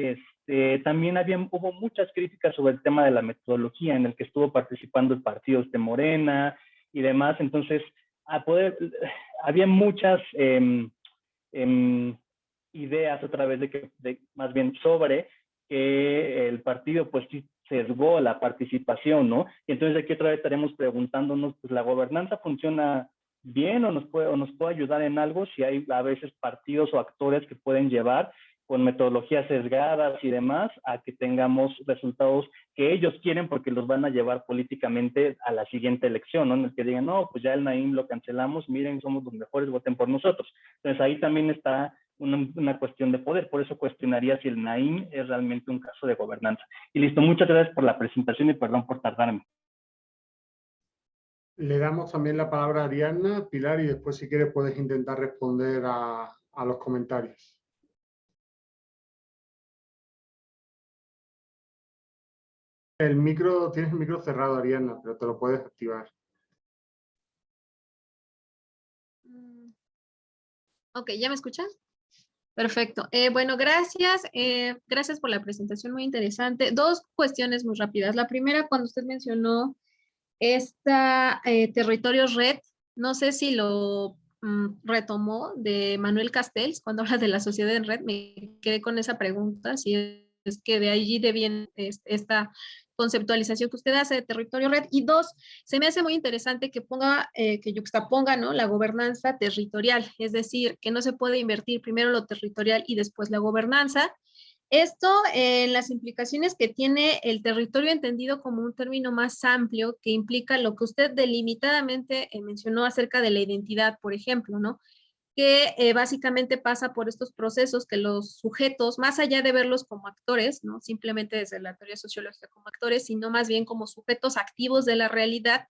D: también hubo muchas críticas sobre el tema de la metodología en el que estuvo participando el partido de Morena y demás. Entonces, había muchas ideas a través más bien sobre que el partido pues sí sesgó la participación, ¿no? Y entonces aquí otra vez estaremos preguntándonos, pues la gobernanza funciona bien o nos puede ayudar en algo si hay a veces partidos o actores que pueden llevar con metodologías sesgadas y demás a que tengamos resultados que ellos quieren porque los van a llevar políticamente a la siguiente elección, ¿no? En el que digan, no, pues ya el Naim lo cancelamos, miren, somos los mejores, voten por nosotros. Entonces ahí también está una cuestión de poder, por eso cuestionaría si el Naim es realmente un caso de gobernanza. Y listo, muchas gracias por la presentación y perdón por tardarme.
B: Le damos también la palabra a Ariadna, Pilar, y después si quieres puedes intentar responder a los comentarios. Tienes el micro cerrado, Ariadna, pero te lo puedes activar.
E: Ok, ¿ya me escuchan? Perfecto. Bueno, gracias. Gracias por la presentación, muy interesante. Dos cuestiones muy rápidas. La primera, cuando usted mencionó territorio red, no sé si lo retomó de Manuel Castells cuando habla de la sociedad en red, me quedé con esa pregunta, si es que de allí deviene esta conceptualización que usted hace de territorio red. Y dos, se me hace muy interesante que que yuxtaponga, ¿no?, la gobernanza territorial, es decir, que no se puede invertir primero lo territorial y después la gobernanza. Esto en las implicaciones que tiene el territorio entendido como un término más amplio que implica lo que usted delimitadamente mencionó acerca de la identidad, por ejemplo, ¿no? Que básicamente pasa por estos procesos que los sujetos, más allá de verlos como actores, ¿no?, simplemente desde la teoría sociológica como actores, sino más bien como sujetos activos de la realidad,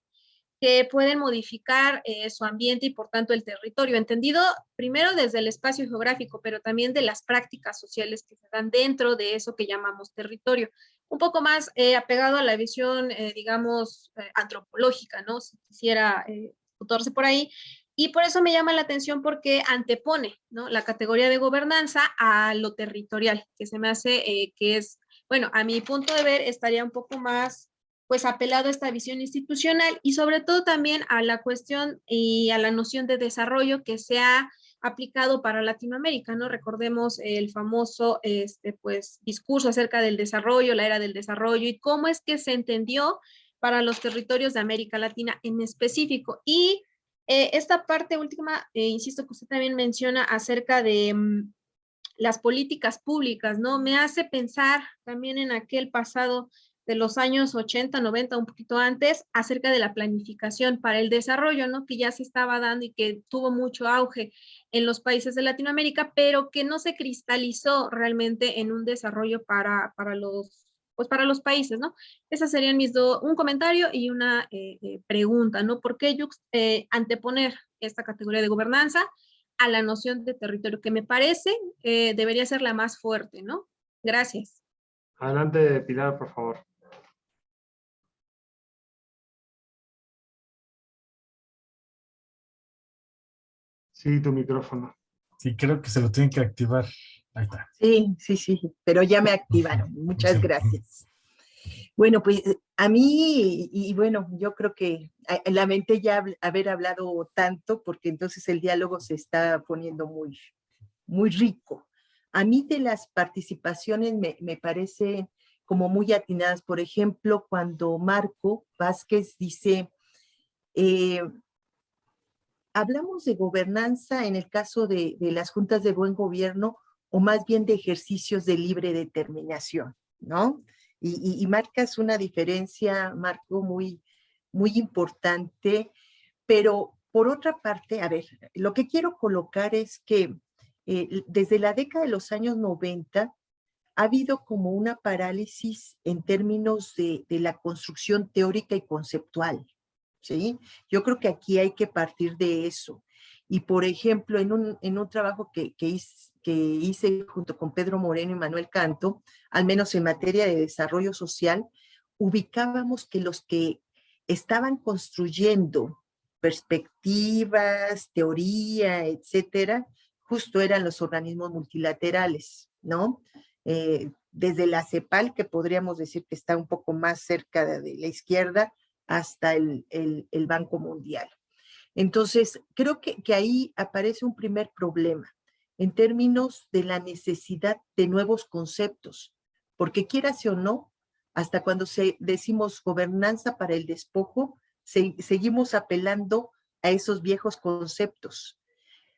E: que pueden modificar su ambiente y por tanto el territorio, entendido primero desde el espacio geográfico, pero también de las prácticas sociales que se dan dentro de eso que llamamos territorio. Un poco más apegado a la visión, digamos, antropológica, ¿no? Si quisiera situarse por ahí. Y por eso me llama la atención porque antepone, ¿no?, la categoría de gobernanza a lo territorial, que se me hace que es, bueno, a mi punto de ver estaría un poco más pues apelado a esta visión institucional y sobre todo también a la cuestión y a la noción de desarrollo que se ha aplicado para Latinoamérica, ¿no? Recordemos el famoso pues, discurso acerca del desarrollo, la era del desarrollo y cómo es que se entendió para los territorios de América Latina en específico. Y esta parte última, insisto, que usted también menciona acerca de las políticas públicas, ¿no? Me hace pensar también en aquel pasado de los años 80, 90, un poquito antes, acerca de la planificación para el desarrollo, ¿no?, que ya se estaba dando y que tuvo mucho auge en los países de Latinoamérica, pero que no se cristalizó realmente en un desarrollo para los países, ¿no? Esas serían un comentario y una pregunta, ¿no? ¿Por qué anteponer esta categoría de gobernanza a la noción de territorio, que me parece debería ser la más fuerte, ¿no? Gracias.
B: Adelante, Pilar, por favor. Sí, tu micrófono.
A: Sí, creo que se lo tienen que activar. Ahí está.
C: Sí, pero ya me activaron. Muchas
A: Sí.
C: gracias. Bueno, pues a mí, y bueno, yo creo que lamenté ya haber hablado tanto porque entonces el diálogo se está poniendo muy, muy rico. A mí de las participaciones me parece como muy atinadas. Por ejemplo, cuando Marco Vázquez dice, hablamos de gobernanza en el caso de las juntas de buen gobierno o más bien de ejercicios de libre determinación, ¿no? Y marcas una diferencia, Marco, muy importante, pero por otra parte, a ver, lo que quiero colocar es que desde la década de los años 90 ha habido como una parálisis en términos de la construcción teórica y conceptual, ¿sí? Yo creo que aquí hay que partir de eso. Y por ejemplo, en un trabajo que hice junto con Pedro Moreno y Manuel Canto, al menos en materia de desarrollo social, ubicábamos que los que estaban construyendo perspectivas, teoría, etcétera, justo eran los organismos multilaterales, ¿no? Desde la CEPAL, que podríamos decir que está un poco más cerca de la izquierda, hasta el Banco Mundial. Entonces, creo que ahí aparece un primer problema en términos de la necesidad de nuevos conceptos, porque quieras o no, hasta cuando decimos gobernanza para el despojo, seguimos apelando a esos viejos conceptos.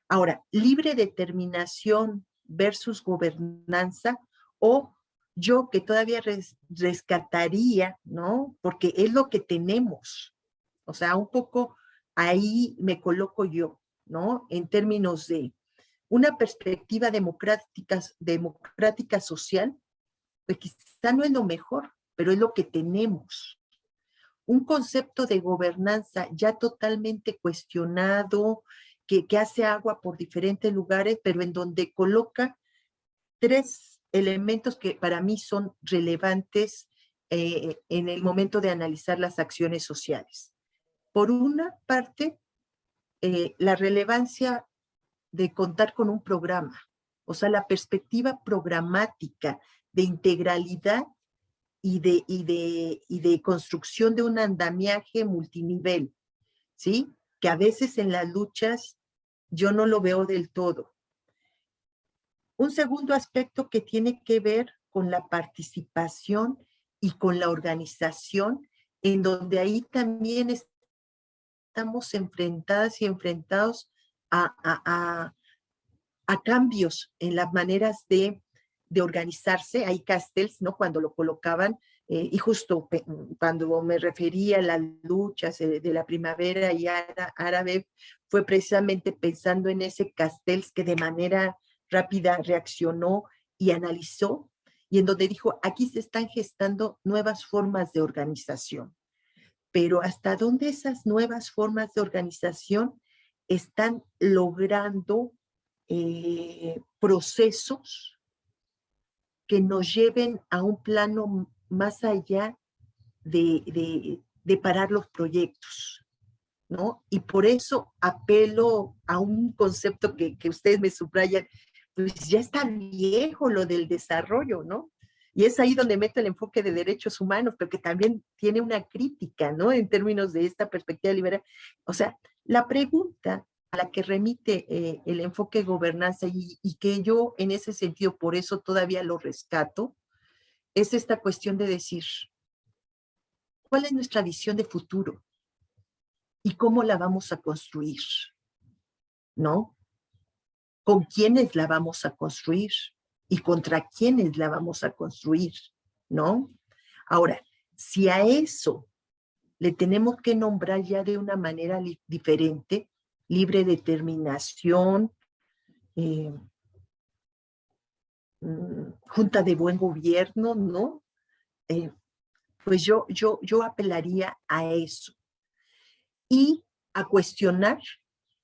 C: Ahora, libre determinación versus gobernanza, o yo que todavía rescataría, ¿no? Porque es lo que tenemos. O sea, un poco ahí me coloco yo, ¿no? En términos de una perspectiva democrática social, pues quizá no es lo mejor, pero es lo que tenemos. Un concepto de gobernanza ya totalmente cuestionado, que hace agua por diferentes lugares, pero en donde coloca tres elementos que para mí son relevantes en el momento de analizar las acciones sociales. Por una parte, la relevancia de contar con un programa, o sea, la perspectiva programática de integralidad y de construcción de un andamiaje multinivel, ¿sí? Que a veces en las luchas yo no lo veo del todo. Un segundo aspecto que tiene que ver con la participación y con la organización, en donde ahí también estamos enfrentadas y enfrentados a cambios en las maneras de organizarse. Ahí Castells, ¿no? Cuando lo colocaban, y justo cuando me refería a las luchas de la primavera y árabe, fue precisamente pensando en ese Castells que de manera rápida reaccionó y analizó, y en donde dijo, aquí se están gestando nuevas formas de organización, pero hasta dónde esas nuevas formas de organización están logrando procesos que nos lleven a un plano más allá de parar los proyectos, ¿no? Y por eso apelo a un concepto que ustedes me subrayan, pues ya está viejo lo del desarrollo, ¿no? Y es ahí donde meto el enfoque de derechos humanos, pero que también tiene una crítica, ¿no? En términos de esta perspectiva liberal. O sea, la pregunta a la que remite el enfoque de gobernanza y que yo en ese sentido, por eso todavía lo rescato, es esta cuestión de decir, ¿cuál es nuestra visión de futuro? ¿Y cómo la vamos a construir? ¿No? ¿Con quiénes la vamos a construir? ¿Y contra quiénes la vamos a construir? ¿No? Ahora, si a eso le tenemos que nombrar ya de una manera diferente, libre determinación, junta de buen gobierno, ¿no? Pues yo apelaría a eso y a cuestionar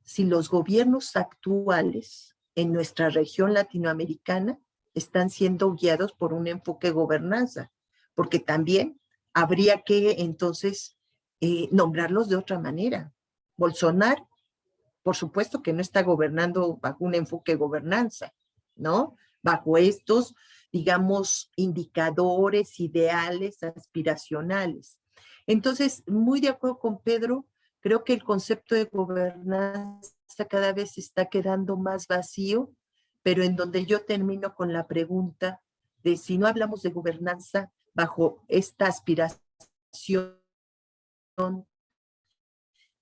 C: si los gobiernos actuales en nuestra región latinoamericana están siendo guiados por un enfoque de gobernanza, porque también habría que entonces nombrarlos de otra manera. Bolsonaro, por supuesto que no está gobernando bajo un enfoque de gobernanza, ¿no? Bajo estos, digamos, indicadores, ideales, aspiracionales. Entonces, muy de acuerdo con Pedro, creo que el concepto de gobernanza cada vez está quedando más vacío, pero en donde yo termino con la pregunta de si no hablamos de gobernanza bajo esta aspiración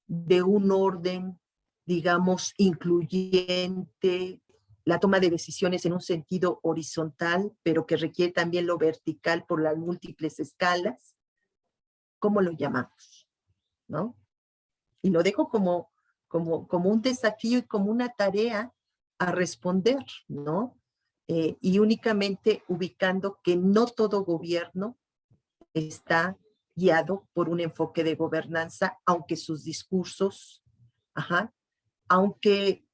C: de un orden, digamos, incluyente, la toma de decisiones en un sentido horizontal, pero que requiere también lo vertical por las múltiples escalas. ¿Cómo lo llamamos? ¿No? Y lo dejo como un desafío y como una tarea a responder, ¿no? Y únicamente ubicando que no todo gobierno está guiado por un enfoque de gobernanza, aunque sus discursos, aunque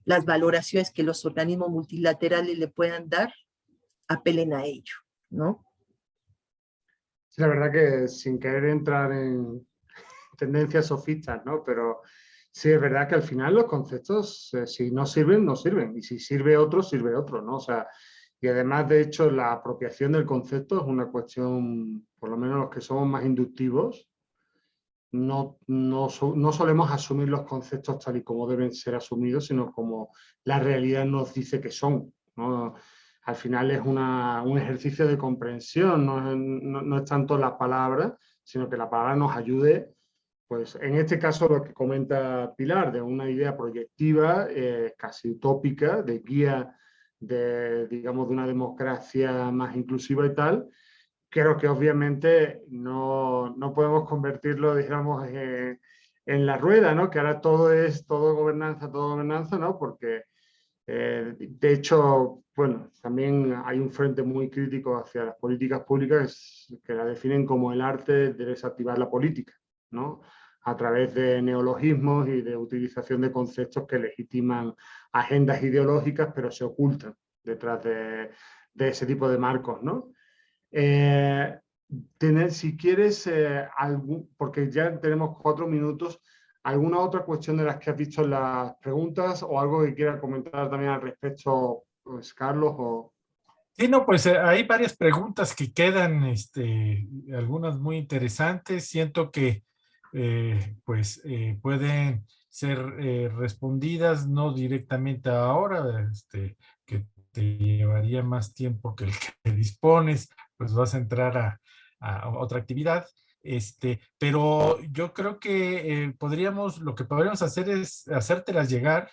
C: las valoraciones que los organismos multilaterales le puedan dar apelen a ello, ¿no?
B: Sí, la verdad que sin querer entrar en tendencias sofistas, ¿no? Pero sí, es verdad que al final los conceptos, si no sirven, no sirven. Y si sirve otro, ¿no? O sea, y además, de hecho, la apropiación del concepto es una cuestión, por lo menos los que somos más inductivos, no solemos asumir los conceptos tal y como deben ser asumidos, sino como la realidad nos dice que son, ¿no? Al final es un ejercicio de comprensión, no es tanto la palabra, sino que la palabra nos ayude, pues en este caso lo que comenta Pilar, de una idea proyectiva, casi utópica, de guía digamos, de una democracia más inclusiva y tal. Creo que obviamente no podemos convertirlo, digamos, en la rueda, ¿no? Que ahora todo es todo gobernanza, ¿no? Porque, de hecho, bueno, también hay un frente muy crítico hacia las políticas públicas que la definen como el arte de desactivar la política, ¿no? A través de neologismos y de utilización de conceptos que legitiman agendas ideológicas, pero se ocultan detrás de ese tipo de marcos, ¿no? Si quieres, porque ya tenemos 4 minutos, ¿alguna otra cuestión de las que has visto en las preguntas o algo que quieras comentar también al respecto, pues, Carlos?
A: Sí, no, pues hay varias preguntas que quedan, algunas muy interesantes. Siento que pueden ser respondidas no directamente ahora, que te llevaría más tiempo que el que dispones, pues vas a entrar a otra actividad. Pero yo creo que lo que podríamos hacer es hacértelas llegar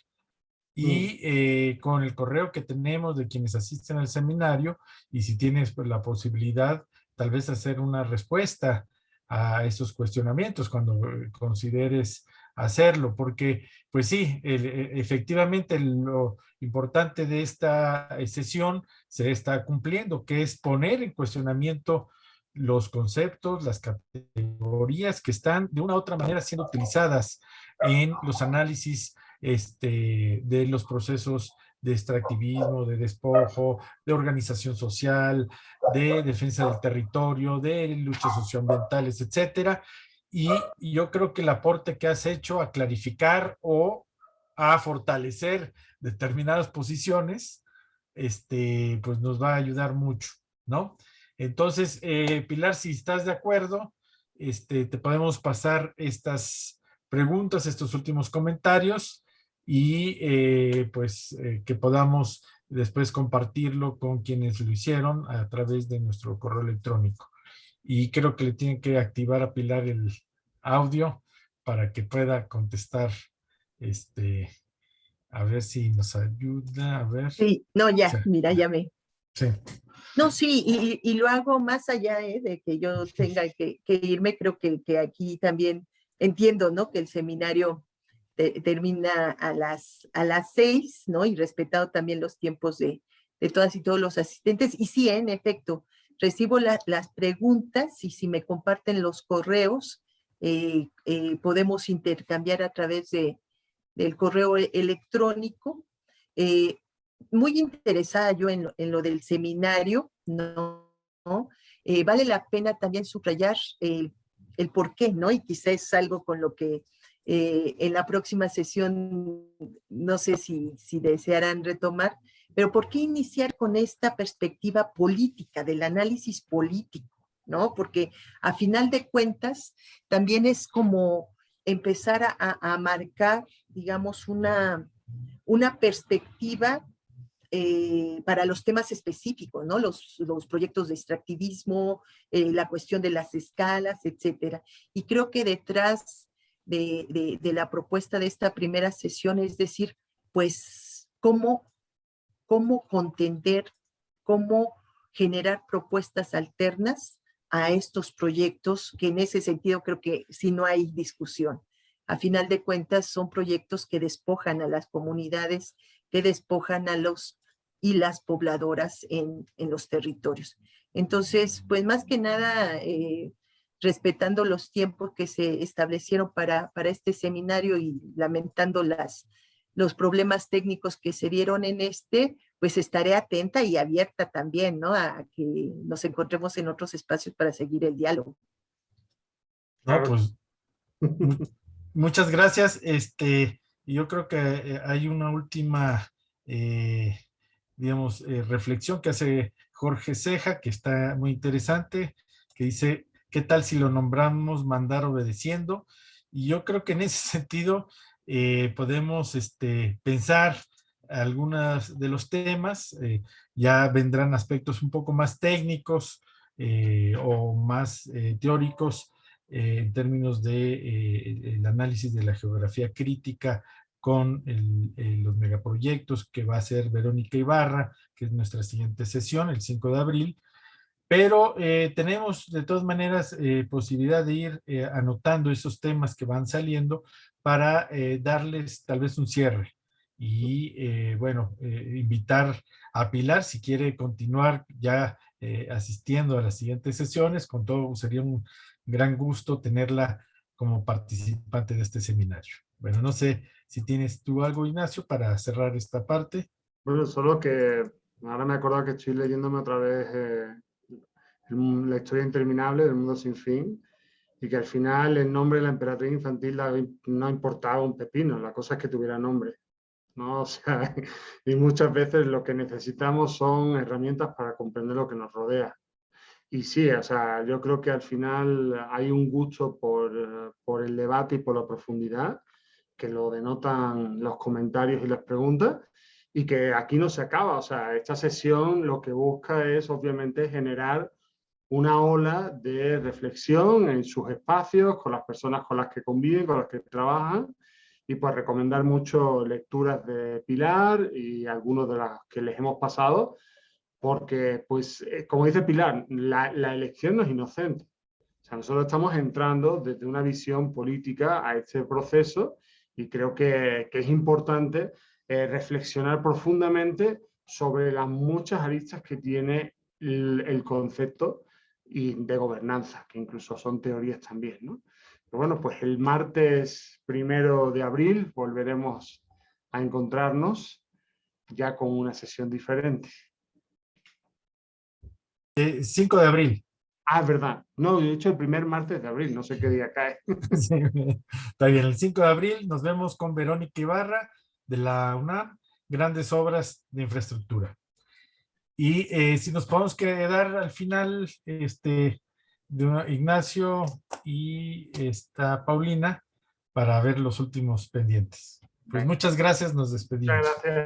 A: y con el correo que tenemos de quienes asisten al seminario, y si tienes pues, la posibilidad, tal vez hacer una respuesta a esos cuestionamientos cuando consideres hacerlo, porque pues sí, efectivamente lo importante de esta sesión se está cumpliendo, que es poner en cuestionamiento los conceptos, las categorías que están de una u otra manera siendo utilizadas en los análisis de los procesos de extractivismo, de despojo, de organización social, de defensa del territorio, de luchas socioambientales, etcétera. Y yo creo que el aporte que has hecho a clarificar o a fortalecer determinadas posiciones, pues nos va a ayudar mucho, ¿no? Entonces, Pilar, si estás de acuerdo, te podemos pasar estas preguntas, estos últimos comentarios, y que podamos después compartirlo con quienes lo hicieron a través de nuestro correo electrónico. Y creo que le tienen que activar a Pilar el audio para que pueda contestar, a ver si nos ayuda, a ver.
C: Sí, no, ya,
A: Sí,
C: mira, ya me.
A: sí.
C: No, sí, y lo hago más allá de que yo tenga que irme, creo que aquí también entiendo, ¿no? Que el seminario termina a las 6, ¿no? Y respetado también los tiempos de todas y todos los asistentes. Y sí, en efecto, recibo las preguntas y si me comparten los correos, podemos intercambiar a través del correo electrónico. Muy interesada yo en lo del seminario, ¿no? Vale la pena también subrayar el por qué, ¿no? Y quizás es algo con lo que en la próxima sesión, no sé si desearán retomar, pero ¿por qué iniciar con esta perspectiva política, del análisis político, ¿no? Porque a final de cuentas también es como empezar a marcar, digamos, una perspectiva para los temas específicos, ¿no? Los proyectos de extractivismo, la cuestión de las escalas, etcétera. Y creo que detrás de la propuesta de esta primera sesión, es decir, pues cómo contender, cómo generar propuestas alternas a estos proyectos, que en ese sentido creo que sí no hay discusión. A final de cuentas son proyectos que despojan a las comunidades, que despojan a los y las pobladoras en los territorios. Entonces, pues más que nada, respetando los tiempos que se establecieron para este seminario y lamentando los problemas técnicos que se dieron en pues estaré atenta y abierta también, ¿no? A que nos encontremos en otros espacios para seguir el diálogo.
A: No, pues muchas gracias. Yo creo que hay una última, digamos, reflexión que hace Jorge Ceja, que está muy interesante, que dice, ¿qué tal si lo nombramos mandar obedeciendo? Y yo creo que en ese sentido podemos pensar algunos de los temas, ya vendrán aspectos un poco más técnicos o más teóricos, en términos de el análisis de la geografía crítica con los megaproyectos que va a hacer Verónica Ibarra, que es nuestra siguiente sesión, el 5 de abril. Pero tenemos de todas maneras posibilidad de ir anotando esos temas que van saliendo para darles tal vez un cierre. Y bueno, invitar a Pilar si quiere continuar ya asistiendo a las siguientes sesiones. Con todo, sería un gran gusto tenerla como participante de este seminario. Bueno, no sé si tienes tú algo, Ignacio, para cerrar esta parte.
B: Bueno, solo que ahora me he acordado que estoy leyéndome otra vez la historia interminable del mundo sin fin, y que al final el nombre de la emperatriz infantil no importaba un pepino, la cosa es que tuviera nombre, ¿no? O sea, y muchas veces lo que necesitamos son herramientas para comprender lo que nos rodea. Y sí, o sea, yo creo que al final hay un gusto por el debate y por la profundidad, que lo denotan los comentarios y las preguntas, y que aquí no se acaba. O sea, esta sesión lo que busca es obviamente generar una ola de reflexión en sus espacios, con las personas con las que conviven, con las que trabajan, y pues recomendar mucho lecturas de Pilar y algunos de las que les hemos pasado, porque pues como dice Pilar, la elección no es inocente. O sea, nosotros estamos entrando desde una visión política a este proceso, y creo que es importante reflexionar profundamente sobre las muchas aristas que tiene el concepto y de gobernanza, que incluso son teorías también, ¿no? Pero bueno, pues el martes 1 de abril volveremos a encontrarnos ya con una sesión diferente.
A: 5 de abril.
B: Ah, es verdad. No, de hecho el primer martes de abril, no sé qué día cae.
A: Sí, está bien, el 5 de abril nos vemos con Verónica Ibarra de la UNAM, Grandes Obras de Infraestructura. Y si nos podemos quedar al final, de Ignacio y Paulina, para ver los últimos pendientes. Pues muchas gracias, nos despedimos.
B: Muchas gracias.